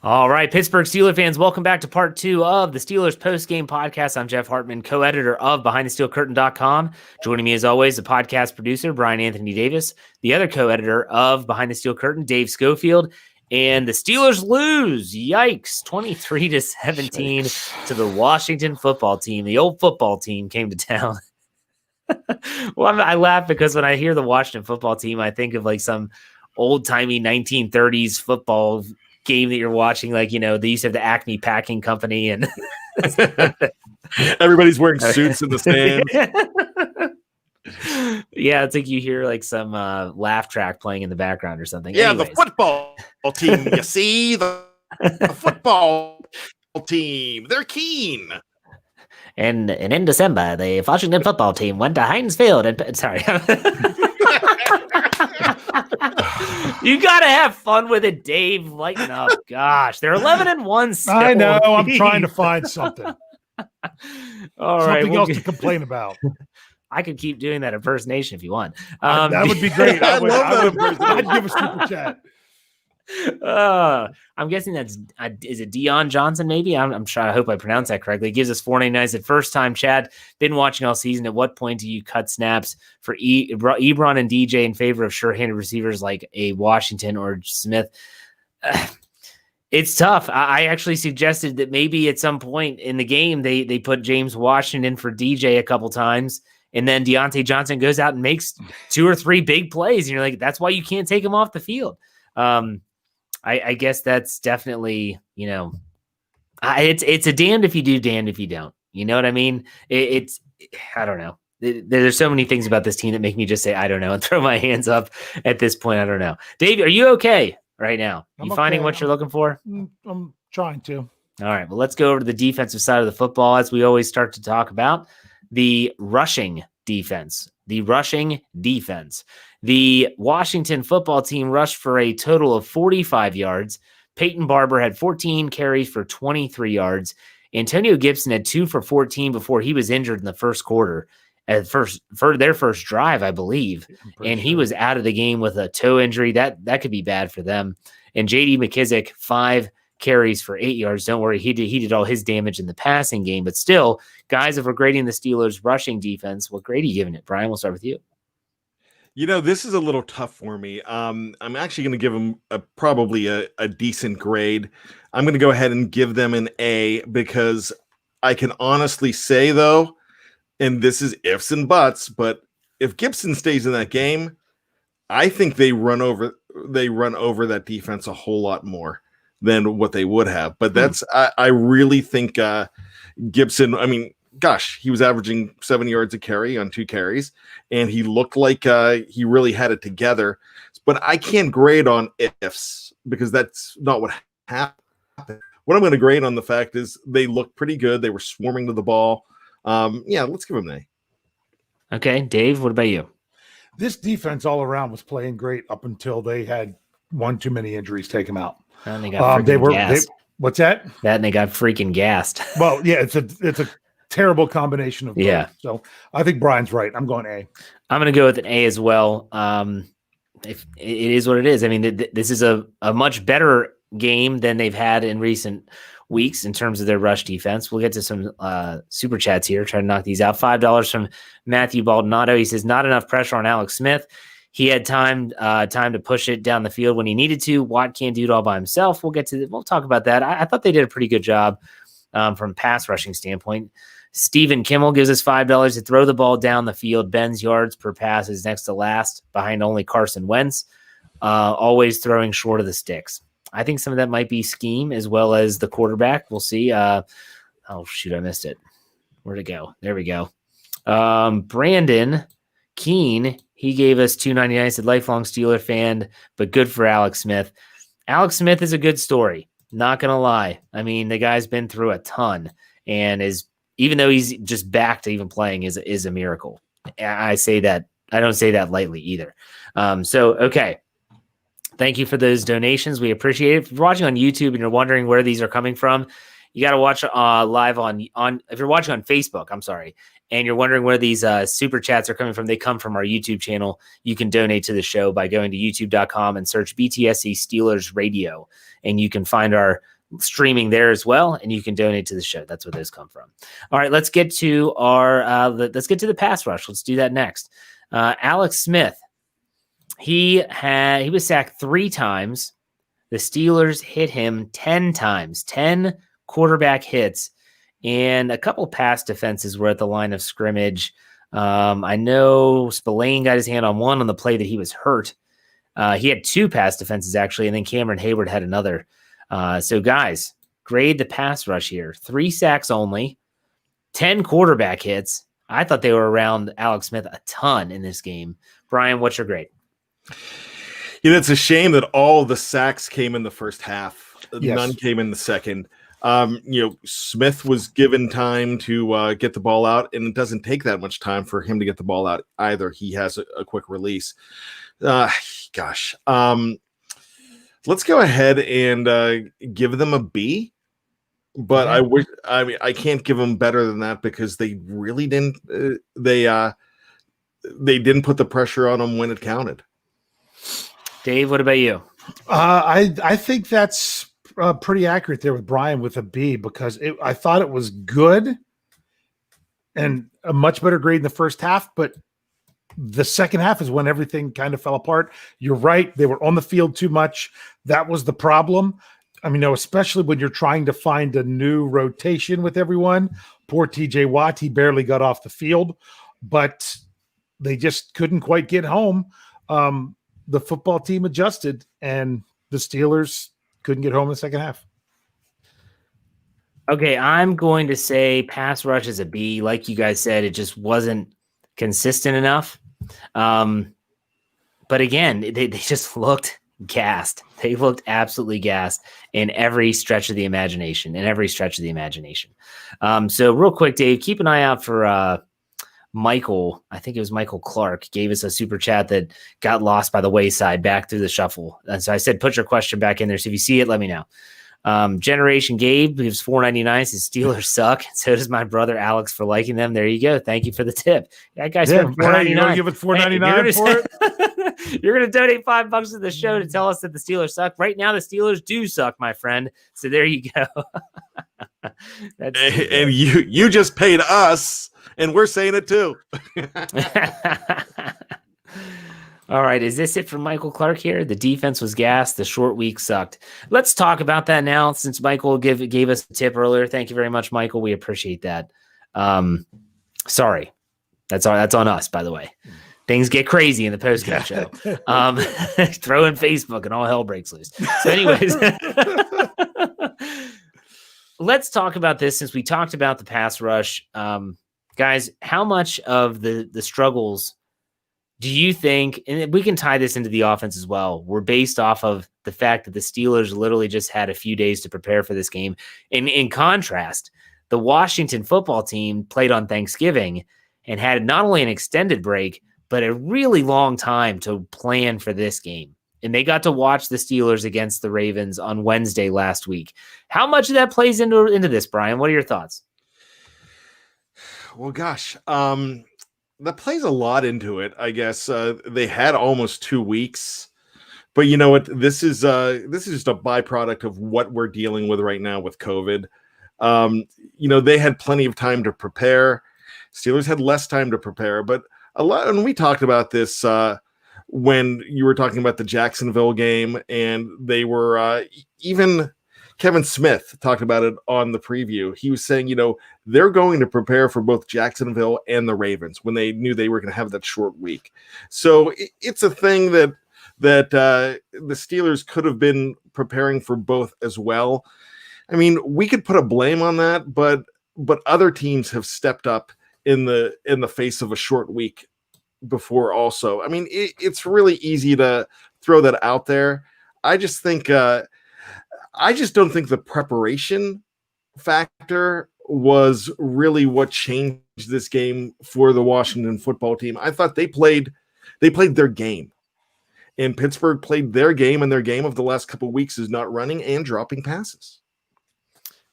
All right, Pittsburgh Steelers fans, welcome back to part 2 of the Steelers Post-Game Podcast. I'm Jeff Hartman, co-editor of BehindTheSteelCurtain.com. Joining me as always, the podcast producer, Bryan Anthony Davis, the other co-editor of Behind the Steel Curtain, Dave Schofield. And the Steelers lose. Yikes. 23-17 to the Washington football team. The old football team came to town. Well, I laugh because when I hear the Washington football team, I think of like some old-timey 1930s football game that you're watching. Like, you know, they used to have the Acme Packing Company and everybody's wearing suits in the stands. Yeah, it's like you hear like some laugh track playing in the background or something. Yeah, Anyways. the football team. You see, the football team. They're keen. And in December, the Washington football team went to Heinz Field. And sorry, you gotta have fun with it, Dave. Lighten up. Gosh, they're 11-1. Still. I know. I'm trying to find something. All right, something else to complain about. I could keep doing that impersonation if you want. That would be great. I'd give a super chat. I'm guessing that's is it Deion Johnson? Maybe I'm trying. I hope I pronounced that correctly. It gives us $4.99 at first time. Chad, been watching all season. At what point do you cut snaps for Ebron and DJ in favor of sure-handed receivers like a Washington or Smith? It's tough. I actually suggested that maybe at some point in the game they put James Washington for DJ a couple times, and then Deontay Johnson goes out and makes 2 or 3 big plays, and you're like, that's why you can't take him off the field. I guess that's definitely, you know, it's a damned if you do, damned if you don't. You know what I mean? I don't know. There's so many things about this team that make me just say, I don't know, and throw my hands up at this point. I don't know. Dave, are you okay right now? You finding what you're looking for? I'm trying to. All right. Well, let's go over to the defensive side of the football as we always start to talk about the rushing defense. The rushing defense. The Washington football team rushed for a total of 45 yards. Peyton Barber had 14 carries for 23 yards. Antonio Gibson had 2 for 14 before he was injured in the first quarter. For their first drive, I believe. And he was out of the game with a toe injury. That could be bad for them. And J.D. McKissick, 5 carries for 8 yards. Don't worry, he did all his damage in the passing game. But still, guys, if we're grading the Steelers' rushing defense, what grade are you giving it? Brian, we'll start with you. You know, this is a little tough for me. I'm actually going to give them probably a decent grade. I'm going to go ahead and give them an A because I can honestly say, though, and this is ifs and buts, but if Gibson stays in that game, I think they run over that defense a whole lot more than what they would have. But that's I really think Gibson, I mean, gosh, he was averaging 7 yards a carry on 2 carries, and he looked like he really had it together. But I can't grade on ifs because that's not what happened. What I'm going to grade on the fact is they looked pretty good. They were swarming to the ball. Yeah, let's give them an A. Okay, Dave, what about you? This defense all around was playing great up until they had one too many injuries take them out. And they got gassed. What's that? That and they got freaking gassed. Well, yeah, it's a terrible combination of both. Yeah. So I think Brian's right. I'm going A. I'm going to go with an A as well. If it is what it is. I mean, this is a much better game than they've had in recent weeks in terms of their rush defense. We'll get to some super chats here. Try to knock these out. $5 from Matthew Baldonado. He says, not enough pressure on Alex Smith. He had time to push it down the field when he needed to. Watt can't do it all by himself. We'll talk about that. I thought they did a pretty good job from pass rushing standpoint. Stephen Kimmel gives us $5 to throw the ball down the field. Ben's yards per pass is next to last, behind only Carson Wentz. Always throwing short of the sticks. I think some of that might be scheme as well as the quarterback. We'll see. Oh, shoot, I missed it. Where'd it go? There we go. Brandon Keene, he gave us $2.99. Said lifelong Steeler fan, but good for Alex Smith. Alex Smith is a good story. Not going to lie. I mean, the guy's been through a ton and is, even though he's just back to even playing, is a miracle. I say that. I don't say that lightly either. Okay. Thank you for those donations. We appreciate it. If you're watching on YouTube and you're wondering where these are coming from, you got to watch live on if you're watching on Facebook, I'm sorry, and you're wondering where these super chats are coming from, they come from our YouTube channel. You can donate to the show by going to youtube.com and search BTSC Steelers Radio, and you can find our streaming there as well, and you can donate to the show. That's where those come from. All right, let's get to the pass rush. Let's do that next. Alex Smith. He was sacked 3 times. the Steelers hit him 10 times, 10 quarterback hits, and a couple pass defenses were at the line of scrimmage. I know Spillane got his hand on one on the play that he was hurt. He had 2 pass defenses, actually, and then Cameron Hayward had another. So, guys, grade the pass rush here. 3 sacks only, 10 quarterback hits. I thought they were around Alex Smith a ton in this game. Bryan, what's your grade? It's a shame that all the sacks came in the first half. Yes. None came in the second. Smith was given time to get the ball out, and it doesn't take that much time for him to get the ball out either. He has a quick release. Let's go ahead and give them a B. But I can't give them better than that because they really didn't. They didn't put the pressure on them when it counted. Dave, what about you? I think that's pretty accurate there with Bryan with a B because I thought it was good and a much better grade in the first half, but the second half is when everything kind of fell apart. You're right. They were on the field too much. That was the problem. I mean, especially when you're trying to find a new rotation with everyone. Poor TJ Watt, he barely got off the field, but they just couldn't quite get home. The football team adjusted, and the Steelers couldn't get home in the second half. Okay, I'm going to say pass rush is a B. Like you guys said, it just wasn't consistent enough. But again, they just looked gassed. They looked absolutely gassed in every stretch of the imagination. So real quick, Dave, keep an eye out for Michael. I think it was Michael Clark gave us a super chat that got lost by the wayside back through the shuffle. And so I said, put your question back in there. So if you see it, let me know. Generation Gabe gives $4.99. Says Steelers suck. So does my brother Alex for liking them. There you go. Thank you for the tip. That guy spent $4.99. You don't give it $4.99 for it. You're going to donate $5 to the show to tell us that the Steelers suck. Right now, the Steelers do suck, my friend. So there you go. And you just paid us, and we're saying it too. All right, is this it for Michael Clark here? The defense was gassed. The short week sucked. Let's talk about that now since Michael gave us a tip earlier. Thank you very much, Michael. We appreciate that. Sorry. That's on us, by the way. Things get crazy in the post-game show. Throw in Facebook and all hell breaks loose. So anyways, let's talk about this since we talked about the pass rush. Guys, how much of the struggles do you think, and we can tie this into the offense as well, were based off of the fact that the Steelers literally just had a few days to prepare for this game? And in contrast, the Washington football team played on Thanksgiving and had not only an extended break, but a really long time to plan for this game. And they got to watch the Steelers against the Ravens on Wednesday last week. How much of that plays into this, Bryan? What are your thoughts? Well, gosh, that plays a lot into it, I guess. They had almost 2 weeks, but you know what? This is just a byproduct of what we're dealing with right now with COVID. They had plenty of time to prepare. Steelers had less time to prepare, but a lot. And we talked about this when you were talking about the Jacksonville game, and they were even Kevin Smith talked about it on the preview. He was saying, they're going to prepare for both Jacksonville and the Ravens when they knew they were going to have that short week. So it's a thing that the Steelers could have been preparing for both as well. I mean, we could put a blame on that, but other teams have stepped up in the face of a short week before also. I mean, it's really easy to throw that out there. I just think I just don't think the preparation factor was really what changed this game for the Washington football team. I thought they played their game, and Pittsburgh played their game, and their game of the last couple of weeks is not running and dropping passes.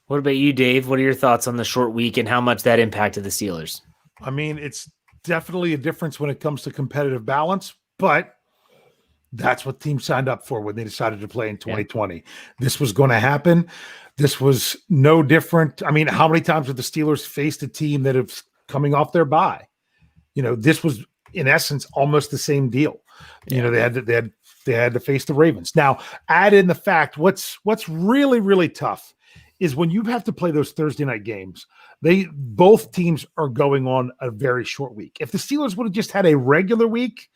What about you, Dave? What are your thoughts on the short week and how much that impacted the Steelers? I mean, it's definitely a difference when it comes to competitive balance, but that's what teams signed up for when they decided to play in 2020. Yeah. This was going to happen. This was no different. I mean, how many times have the Steelers faced a team that is coming off their bye? This was in essence almost the same deal. Yeah. They had They had to face the Ravens. Now, add in the fact what's really, really tough is when you have to play those Thursday night games, both teams are going on a very short week. If the Steelers would have just had a regular week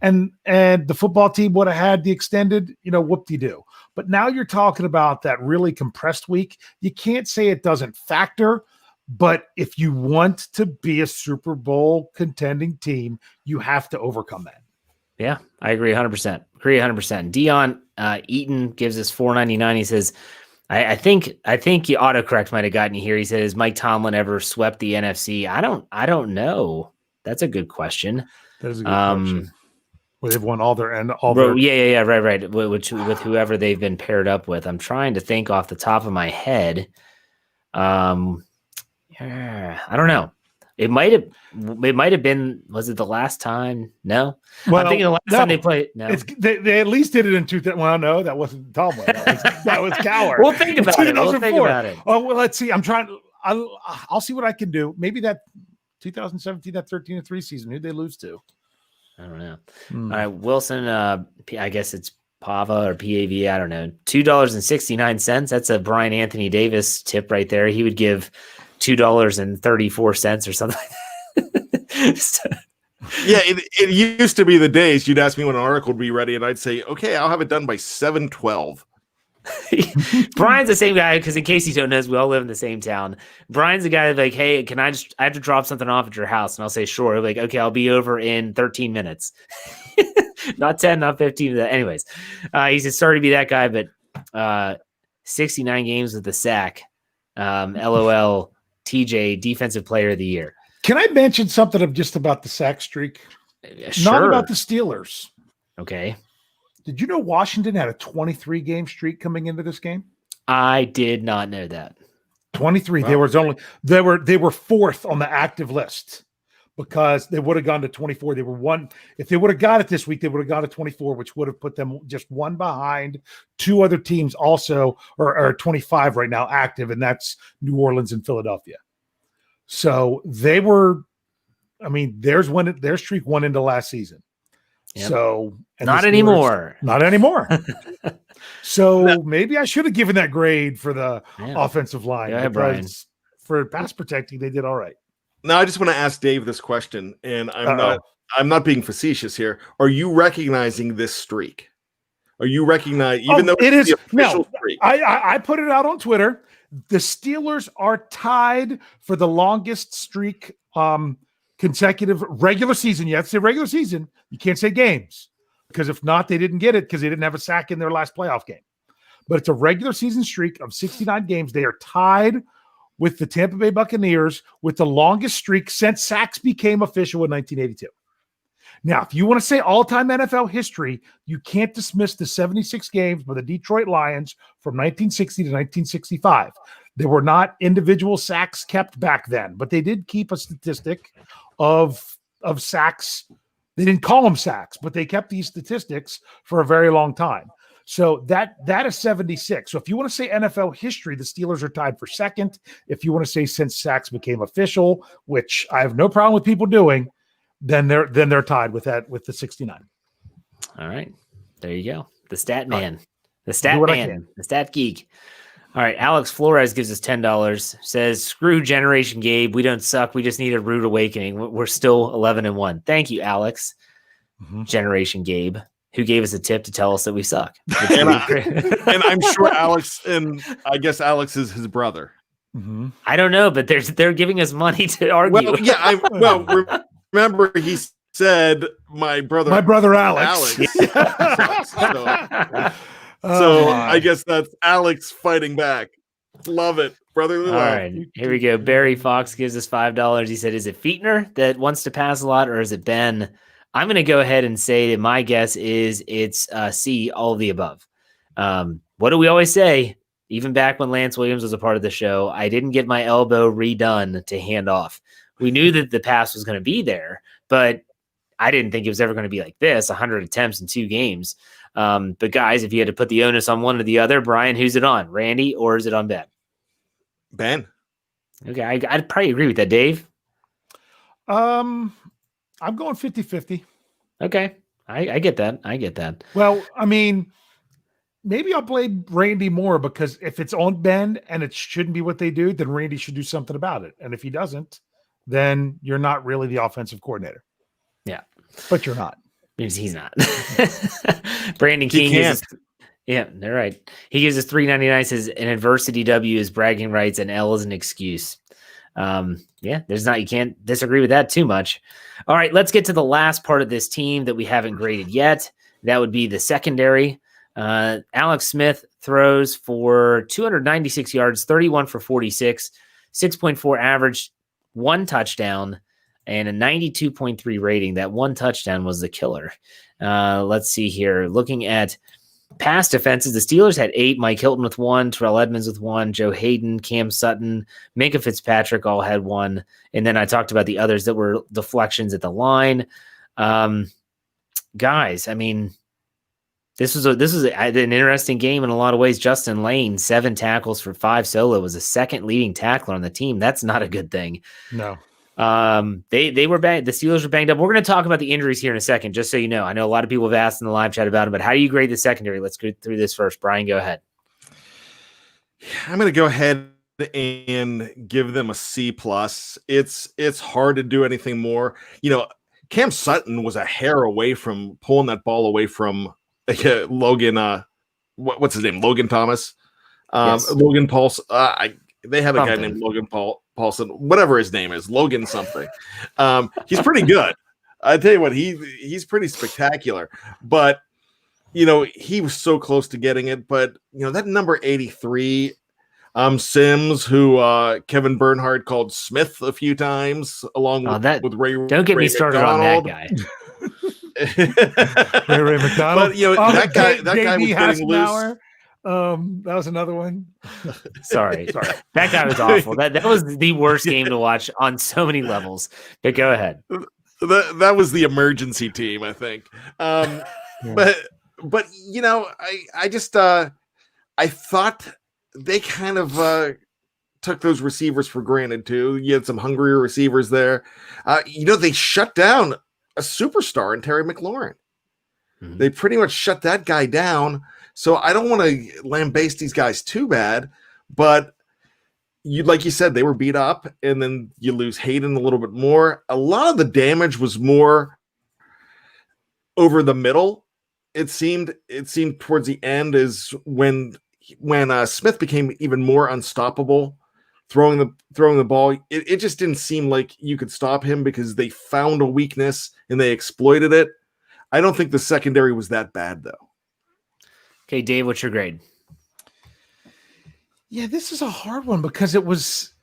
and the football team would have had the extended, whoop-de-doo. But now you're talking about that really compressed week. You can't say it doesn't factor, but if you want to be a Super Bowl contending team, you have to overcome that. Yeah, I agree 100%. Dion Eaton gives us $4.99. He says, I think your autocorrect might have gotten you here. He says, has Mike Tomlin ever swept the NFC? I don't know. That's a good question. That is a good question. Well, they've won all their. Right. With whoever they've been paired up with. I'm trying to think off the top of my head. I don't know. It might have been. Was it the last time? No. Well, I'm thinking the last time they played. No, they at least did it in 2000. Well, no, that wasn't Tomlin. That was Cowher. We'll think about it. Oh well, let's see. I'll see what I can do. Maybe that 2017, that 13-3 season. Who'd they lose to? I don't know. All right, Wilson. I guess it's Pava or PAV. I don't know. $2.69. That's a Brian Anthony Davis tip right there. He would give $2.34 or something like that. So, yeah, it used to be the days you'd ask me when an article would be ready, and I'd say, okay, I'll have it done by 7:12. Brian's the same guy, because in case you don't know, we all live in the same town. Brian's the guy that's like, hey, I have to drop something off at your house? And I'll say, sure. Like, okay, I'll be over in 13 minutes. Not 10, not 15. Anyways, he's just started to be that guy, but 69 games with the sack. LOL, TJ, Defensive Player of the Year. Can I mention something about the sack streak? Sure. Not about the Steelers. Okay. Did you know Washington had a 23-game streak coming into this game? I did not know that. 23. Wow. They were fourth on the active list because they would have gone to 24. They were one. If they would have got it this week, they would have gone to 24, which would have put them just one behind two other teams also, or 25 right now active, and that's New Orleans and Philadelphia. So they were, their streak went into last season. Yep. So not anymore. So maybe I should have given that grade for the offensive line. Yeah, Bryan. For pass protecting, they did all right. Now I just want to ask Dave this question, and I'm not being facetious here. Are you recognizing this streak? Are you recognizing, even though it is the official streak? I put it out on Twitter. The Steelers are tied for the longest streak consecutive regular season. You have to say regular season. You can't say games, because if not, they didn't get it because they didn't have a sack in their last playoff game. But it's a regular season streak of 69 games. They are tied with the Tampa Bay Buccaneers with the longest streak since sacks became official in 1982. Now, if you want to say all-time NFL history, you can't dismiss the 76 games by the Detroit Lions from 1960 to 1965. There were not individual sacks kept back then, but they did keep a statistic of sacks. They didn't call them sacks, but they kept these statistics for a very long time. So that is 76. So if you want to say NFL history, the Steelers are tied for second. If you want to say since sacks became official, which I have no problem with people doing, then they're tied with that, with the 69. All right. There you go. The stat man. The stat man. The stat geek. All right. Alex Flores gives us $10. Says, screw Generation Gabe. We don't suck. We just need a rude awakening. We're still 11-1. Thank you, Alex. Mm-hmm. Generation Gabe, who gave us a tip to tell us that we suck. and I'm sure Alex, and I guess Alex is his brother. Mm-hmm. I don't know, but they're giving us money to argue. Well, yeah. Remember, he said my brother Alex. So I guess that's Alex fighting back. Love it, brother. All right, here we go. Barry Fox gives us $5. He said, is it Fietner that wants to pass a lot, or is it Ben? I'm going to go ahead and say that my guess is it's C, all of the above. What do we always say? Even back when Lance Williams was a part of the show, I didn't get my elbow redone to hand off. We knew that the pass was going to be there, but I didn't think it was ever going to be like this, 100 attempts in 2 games. But guys, if you had to put the onus on one or the other, Brian, who's it on? Randy, or is it on Ben? Ben. Okay, I'd probably agree with that. Dave? I'm going 50-50. Okay. I get that. I get that. Well, I mean, maybe I'll blame Randy more because if it's on Ben and it shouldn't be what they do, then Randy should do something about it. And if he doesn't, then you're not really the offensive coordinator. Yeah. But you're not. Because he's not. Brandon King is. Yeah, they're right. He gives us $3.99. Says an adversity W is bragging rights and L is an excuse. Yeah, you can't disagree with that too much. All right, let's get to the last part of this team that we haven't graded yet. That would be the secondary. Alex Smith throws for 296 yards, 31 for 46, 6.4 average, 1 touchdown, and a 92.3 rating. That 1 touchdown was the killer. Let's see here. Looking at past defenses, the Steelers had 8, Mike Hilton with 1, Terrell Edmonds with 1, Joe Hayden, Cam Sutton, Minkah Fitzpatrick all had 1. And then I talked about the others that were deflections at the line. Guys, I mean, this was an interesting game in a lot of ways. Justin Lane, 7 tackles for 5 solo, was the second leading tackler on the team. That's not a good thing. No. They were bad. The Steelers were banged up. We're going to talk about the injuries here in a second, just so you know. I know a lot of people have asked in the live chat about them, but how do you grade the secondary? Let's go through this first. Bryan, go ahead. I'm going to go ahead and give them a C+. It's hard to do anything more. Cam Sutton was a hair away from pulling that ball away from Logan. What's his name? Logan Thomas. Yes. Logan Paulson. They have a guy named Logan Paulson, whatever his name is, Logan something. He's pretty good. I tell you what, he's pretty spectacular. But he was so close to getting it. But that number 83, Sims, who Kevin Bernhardt called Smith a few times, along with Ray. Don't get Ray me started McDonald. on that guy. Ray McDonald. But that guy was getting loose. That was another one. Sorry. That guy was awful. That was the worst game to watch on so many levels. But go ahead. That was the emergency team, I think. Yeah. But I just I thought they kind of took those receivers for granted too. You had some hungrier receivers there. They shut down a superstar in Terry McLaurin. Mm-hmm. They pretty much shut that guy down. So I don't want to lambaste these guys too bad, but like you said, they were beat up, and then you lose Hayden a little bit more. A lot of the damage was more over the middle. It seemed towards the end is when Smith became even more unstoppable, throwing the ball. It just didn't seem like you could stop him because they found a weakness and they exploited it. I don't think the secondary was that bad though. Okay, Dave, what's your grade? Yeah, this is a hard one because it was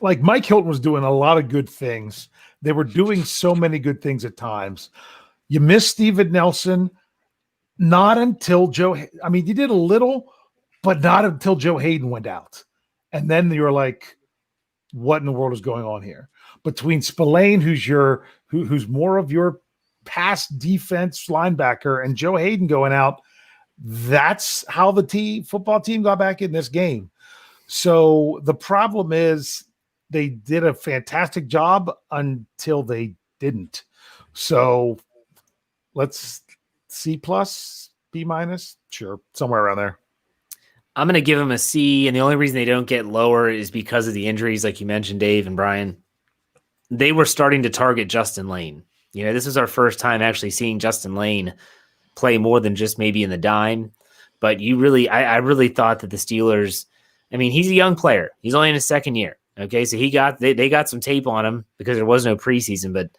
like Mike Hilton was doing a lot of good things. They were doing so many good things at times. You missed Steven Nelson, not until you did a little, but not until Joe Hayden went out. And then you were like, what in the world is going on here? Between Spillane, who's more of your pass defense linebacker, and Joe Hayden going out, that's how the football team got back in this game. So the problem is they did a fantastic job until they didn't. So let's C+, B-, sure, somewhere around there. I'm going to give them a C, and the only reason they don't get lower is because of the injuries, like you mentioned, Dave and Bryan. They were starting to target Justin Lane. This is our first time actually seeing Justin Lane play more than just maybe in the dime. But I really thought that the Steelers, he's a young player. He's only in his second year. Okay, so they got some tape on him because there was no preseason, but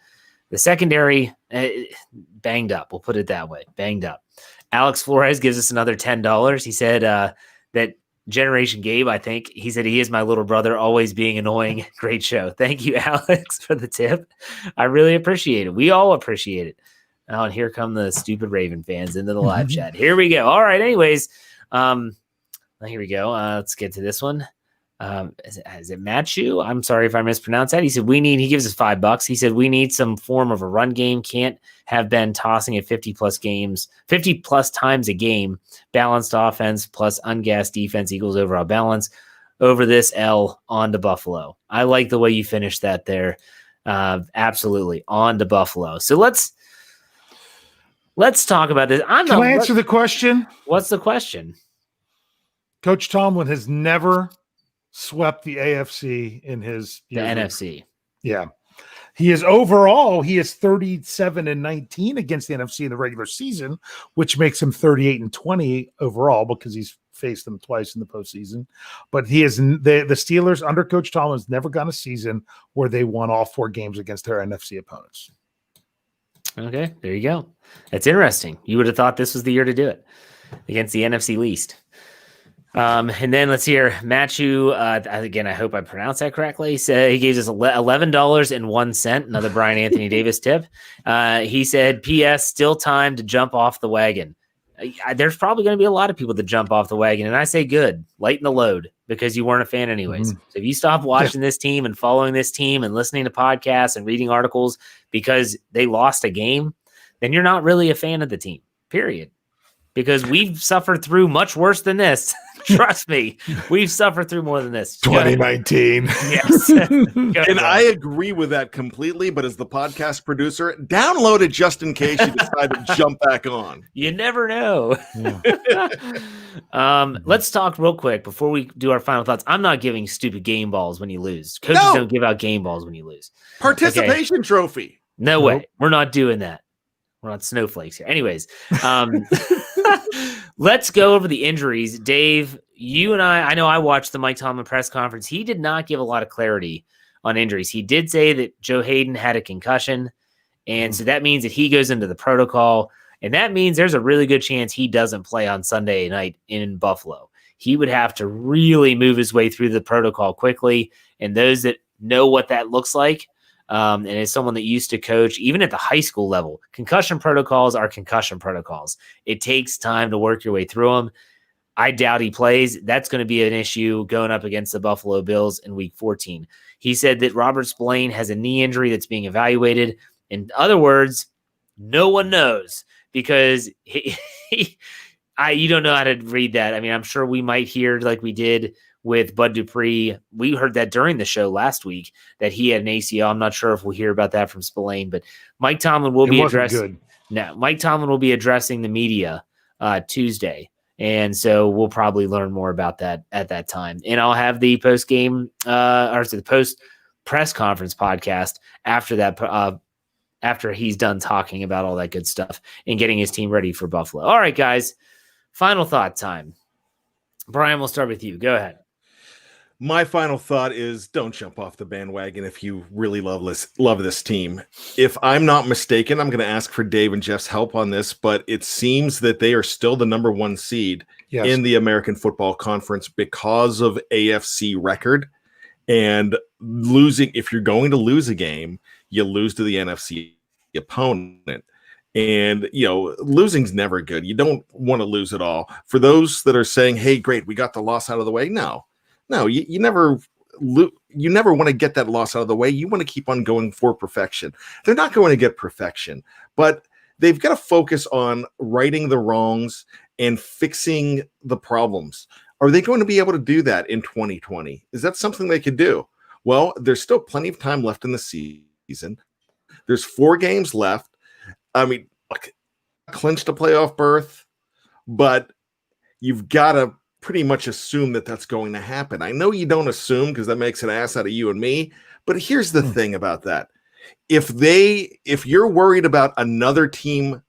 the secondary banged up. We'll put it that way, banged up. Alex Flores gives us another $10. He said that Generation Gabe, I think, he said he is my little brother, always being annoying. Great show. Thank you, Alex, for the tip. I really appreciate it. We all appreciate it. Oh, and here come the stupid Raven fans into the live chat. Here we go. All right. Anyways, here we go. Let's get to this one. Is it Machu? I'm sorry if I mispronounced that. He said, he gives us $5. He said, we need some form of a run game. Can't have been tossing it 50 plus times a game. Balanced offense plus ungassed defense equals overall balance. Over this L on to Buffalo. I like the way you finished that there. Absolutely on to Buffalo. So let's talk about this. Can I answer the question? What's the question? Coach Tomlin has never swept the AFC in his NFC. Yeah. He is 37-19 against the NFC in the regular season, which makes him 38-20 overall because he's faced them twice in the postseason. But the Steelers under Coach Tomlin has never gone a season where they won all 4 games against their NFC opponents. Okay, there you go. That's interesting. You would have thought this was the year to do it against the NFC least. And then let's hear Matthew. Again, I hope I pronounced that correctly. He gave us $11.01, another Bryan Anthony Davis tip. He said, P.S. still time to jump off the wagon. There's probably going to be a lot of people that jump off the wagon. And I say good, lighten the load because you weren't a fan anyways. So if you stop watching this team and following this team and listening to podcasts and reading articles because they lost a game, then you're not really a fan of the team, period. Because we've suffered through much worse than this. Trust me, we've suffered through more than this. 2019. Yes. And I agree with that completely. But as the podcast producer, download it just in case you decide to jump back on. You never know. Let's talk real quick before we do our final thoughts. I'm not giving stupid game balls when you lose. Coaches don't give out game balls when you lose. Participation trophy. No way. We're not doing that. We're not snowflakes here. Anyways, let's go over the injuries. Dave, you and I know I watched the Mike Tomlin press conference. He did not give a lot of clarity on injuries. He did say that Joe Hayden had a concussion, and so that means that he goes into the protocol, and that means there's a really good chance he doesn't play on Sunday night in Buffalo. He would have to really move his way through the protocol quickly, and those that know what that looks like, and as someone that used to coach, even at the high school level, concussion protocols are concussion protocols. It takes time to work your way through them. I doubt he plays. That's going to be an issue going up against the Buffalo Bills in Week 14. He said that Robert Spillane has a knee injury that's being evaluated. In other words, no one knows because you don't know how to read that. I mean, I'm sure we might hear like we did with Bud Dupree. We heard that during the show last week that he had an ACL. I'm not sure if we'll hear about that from Spillane, but Mike Tomlin will be addressing. No, Mike Tomlin will be addressing the media Tuesday, and so we'll probably learn more about that at that time. And I'll have the post press conference podcast after that. After he's done talking about all that good stuff and getting his team ready for Buffalo. All right, guys. Final thought time. Bryan, we'll start with you. Go ahead. My final thought is don't jump off the bandwagon if you really love this team. If I'm not mistaken, I'm going to ask for Dave and Jeff's help on this, but it seems that they are still the number 1 seed in the American Football Conference because of AFC record. And losing, if you're going to lose a game, you lose to the NFC opponent. And, losing's never good. You don't want to lose at all. For those that are saying, hey, great, we got the loss out of the way. No, you never want to get that loss out of the way. You want to keep on going for perfection. They're not going to get perfection, but they've got to focus on righting the wrongs and fixing the problems. Are they going to be able to do that in 2020? Is that something they could do? Well, there's still plenty of time left in the season. There's 4 games left. I mean, clinched a playoff berth, but you've got to pretty much assume that that's going to happen. I know you don't assume because that makes an ass out of you and me, but here's the thing about that. If you're worried about another team,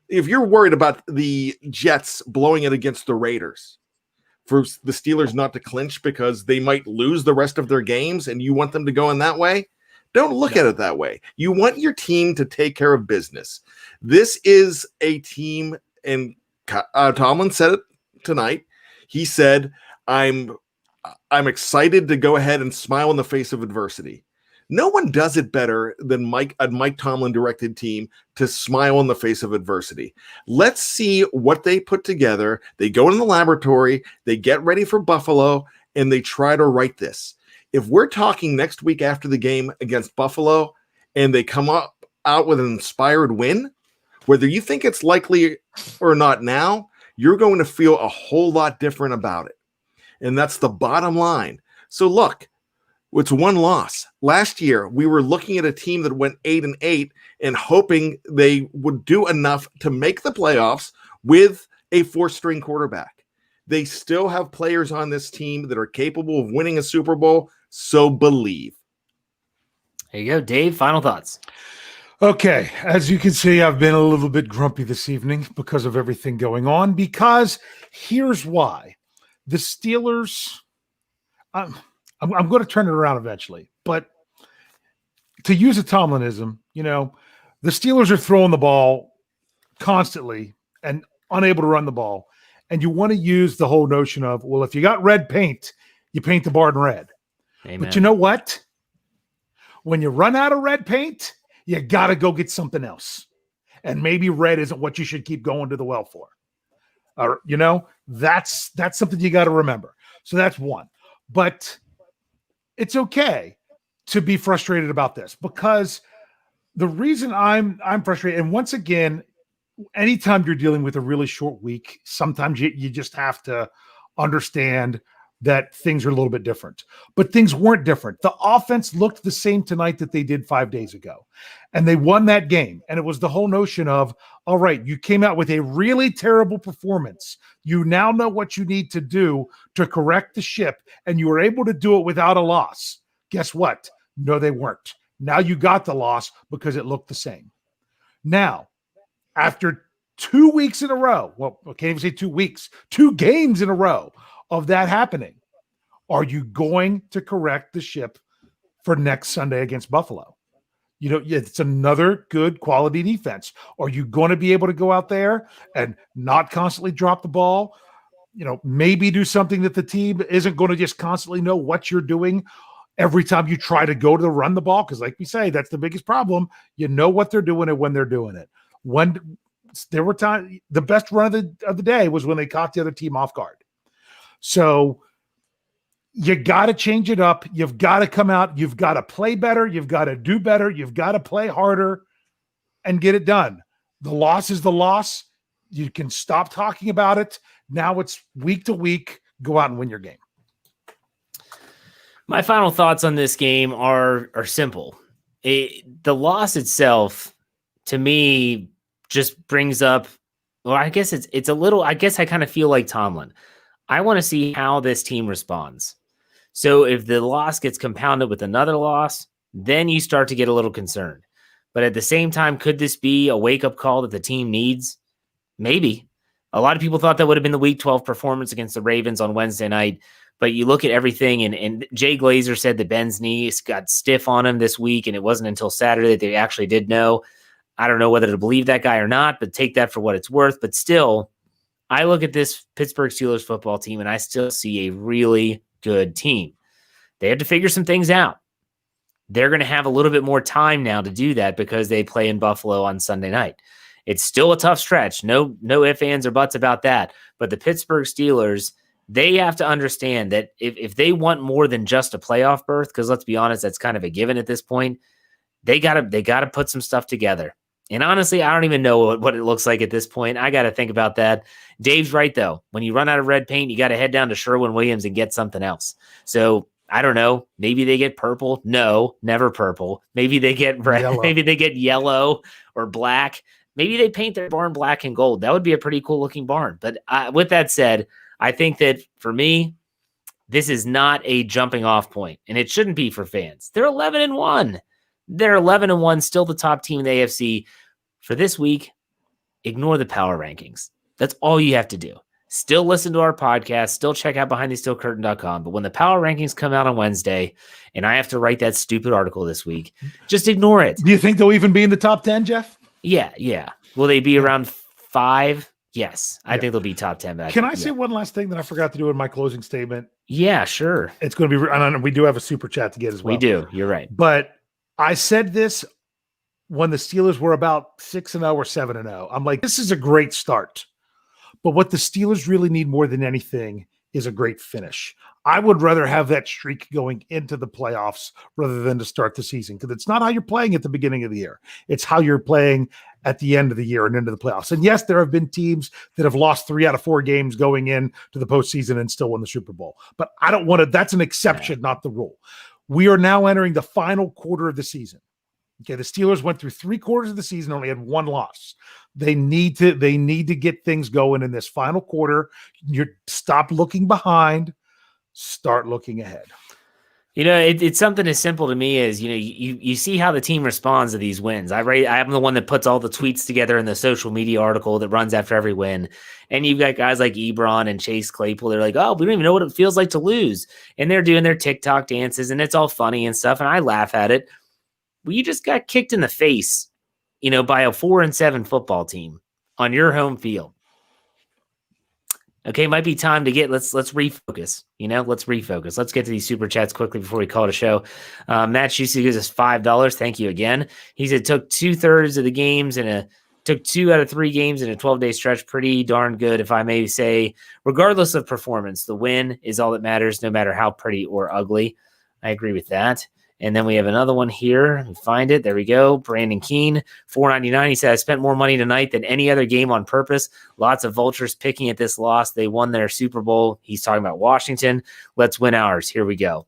if you're worried about the Jets blowing it against the Raiders for the Steelers not to clinch because they might lose the rest of their games and you want them to go in that way, don't look at it that way. You want your team to take care of business. This is a team, and Tomlin said it tonight. He said, I'm excited to go ahead and smile in the face of adversity. No one does it better than a Mike Tomlin directed team to smile in the face of adversity. Let's see what they put together. They go in the laboratory, they get ready for Buffalo, and they try to right this. If we're talking next week after the game against Buffalo and they come out with an inspired win, whether you think it's likely or not now, you're going to feel a whole lot different about it. And that's the bottom line. So look, It's one loss. Last year, we were looking at a team that went 8-8 and hoping they would do enough to make the playoffs with a fourth-string quarterback. They still have players on this team that are capable of winning a Super Bowl, so believe. There you go, Dave. Final thoughts. Okay, as you can see, I've been a little bit grumpy this evening because of everything going on, because here's why. The Steelers, I'm going to turn it around eventually, but to use a Tomlinism, the Steelers are throwing the ball constantly and unable to run the ball. And you want to use the whole notion of, well, if you got red paint, you paint the barn red. Amen. But you know what? When you run out of red paint, you got to go get something else. And maybe red isn't what you should keep going to the well for. Or, that's something you got to remember. So that's one. But it's okay to be frustrated about this, because the reason I'm frustrated, and once again, anytime you're dealing with a really short week, sometimes you just have to understand that things are a little bit different. But things weren't different. The offense looked the same tonight that they did 5 days ago. And they won that game. And it was the whole notion of, all right, you came out with a really terrible performance. You now know what you need to do to correct the ship, and you were able to do it without a loss. Guess what? No, they weren't. Now you got the loss because it looked the same. Now, after 2 weeks in a row, well, I can't even say 2 weeks, 2 games in a row of that happening, are you going to correct the ship for next Sunday against Buffalo? It's another good quality defense. Are you going to be able to go out there and not constantly drop the ball? Maybe do something that the team isn't going to just constantly know what you're doing every time you try to go to run the ball. Because like we say, that's the biggest problem. You know what they're doing and when they're doing it. When there were times, the best run of the day was when they caught the other team off guard. So you got to change it up. You've got to come out. You've got to play better. You've got to do better. You've got to play harder and get it done. The loss is the loss. You can stop talking about it. Now it's week to week. Go out and win your game. My final thoughts on this game are simple. The loss itself, to me, just brings up, well, I guess it's a little, I guess I kind of feel like Tomlin. I want to see how this team responds. So if the loss gets compounded with another loss, then you start to get a little concerned. But at the same time, could this be a wake-up call that the team needs? Maybe. A lot of people thought that would have been the Week 12 performance against the Ravens on Wednesday night. But you look at everything, and Jay Glazer said that Ben's knees got stiff on him this week, and it wasn't until Saturday that they actually did know. I don't know whether to believe that guy or not, but take that for what it's worth. But still, I look at this Pittsburgh Steelers football team, and I still see a really good team. They have to figure some things out. They're going to have a little bit more time now to do that because they play in Buffalo on Sunday night. It's still a tough stretch. No ifs, ands, or buts about that. But the Pittsburgh Steelers, they have to understand that if they want more than just a playoff berth, because let's be honest, that's kind of a given at this point, they gotta put some stuff together. And honestly, I don't even know what it looks like at this point. I got to think about that. Dave's right, though. When you run out of red paint, you got to head down to Sherwin-Williams and get something else. So I don't know. Maybe they get purple. No, never purple. Maybe they get red. Yellow. Maybe they get yellow or black. Maybe they paint their barn black and gold. That would be a pretty cool looking barn. But with that said, I think that for me, this is not a jumping off point, and it shouldn't be for fans. They're 11-1. They're 11-1, still the top team in the AFC. For this week, ignore the power rankings. That's all you have to do. Still listen to our podcast, still check out BehindTheSteelCurtain.com. But when the power rankings come out on Wednesday, and I have to write that stupid article this week, just ignore it. Do you think they'll even be in the top 10, Jeff? Yeah. Will they be around 5? Yes, I think they'll be top 10. Can I say one last thing that I forgot to do in my closing statement? Yeah, sure. It's going to be, and we do have a super chat to get as well. We do. You're right. But I said this when the Steelers were about 6-0 or 7-0. I'm like, this is a great start. But what the Steelers really need more than anything is a great finish. I would rather have that streak going into the playoffs rather than to start the season, because it's not how you're playing at the beginning of the year. It's how you're playing at the end of the year and into the playoffs. And yes, there have been teams that have lost 3 out of 4 games going in to the postseason and still won the Super Bowl. But I don't want to, that's an exception, not the rule. We are now entering the final quarter of the season. Okay, the Steelers went through 3 quarters of the season, only had 1 loss. They need to get things going in this final quarter. You stop looking behind, start looking ahead. It's something as simple to me as, you see how the team responds to these wins. I'm the one that puts all the tweets together in the social media article that runs after every win. And you've got guys like Ebron and Chase Claypool. They're like, oh, we don't even know what it feels like to lose. And they're doing their TikTok dances and it's all funny and stuff. And I laugh at it. Well, you just got kicked in the face, by a 4-7 football team on your home field. Okay, might be time to let's refocus. Let's refocus. Let's get to these super chats quickly before we call it a show. Matt Shusey gives us $5. Thank you again. He said took 2/3 of the games took 2 out of 3 games in a 12-day stretch. Pretty darn good, if I may say. Regardless of performance, the win is all that matters, no matter how pretty or ugly. I agree with that. And then we have another one here. Let me find it. There we go. Brandon Keene, $4.99. He said, I spent more money tonight than any other game on purpose. Lots of vultures picking at this loss. They won their Super Bowl. He's talking about Washington. Let's win ours. Here we go.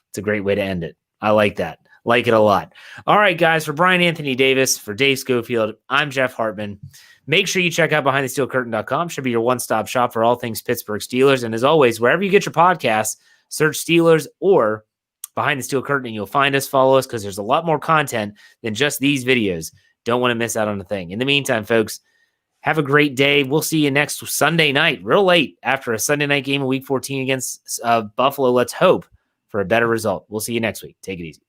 It's a great way to end it. I like that. Like it a lot. All right, guys. For Brian Anthony Davis, for Dave Schofield, I'm Jeff Hartman. Make sure you check out BehindTheSteelCurtain.com. Should be your one-stop shop for all things Pittsburgh Steelers. And as always, wherever you get your podcasts, search Steelers or Behind the Steel Curtain, and you'll find us. Follow us because there's a lot more content than just these videos. Don't want to miss out on a thing. In the meantime, folks, have a great day. We'll see you next Sunday night, real late after a Sunday night game in Week 14 against Buffalo. Let's hope for a better result. We'll see you next week. Take it easy.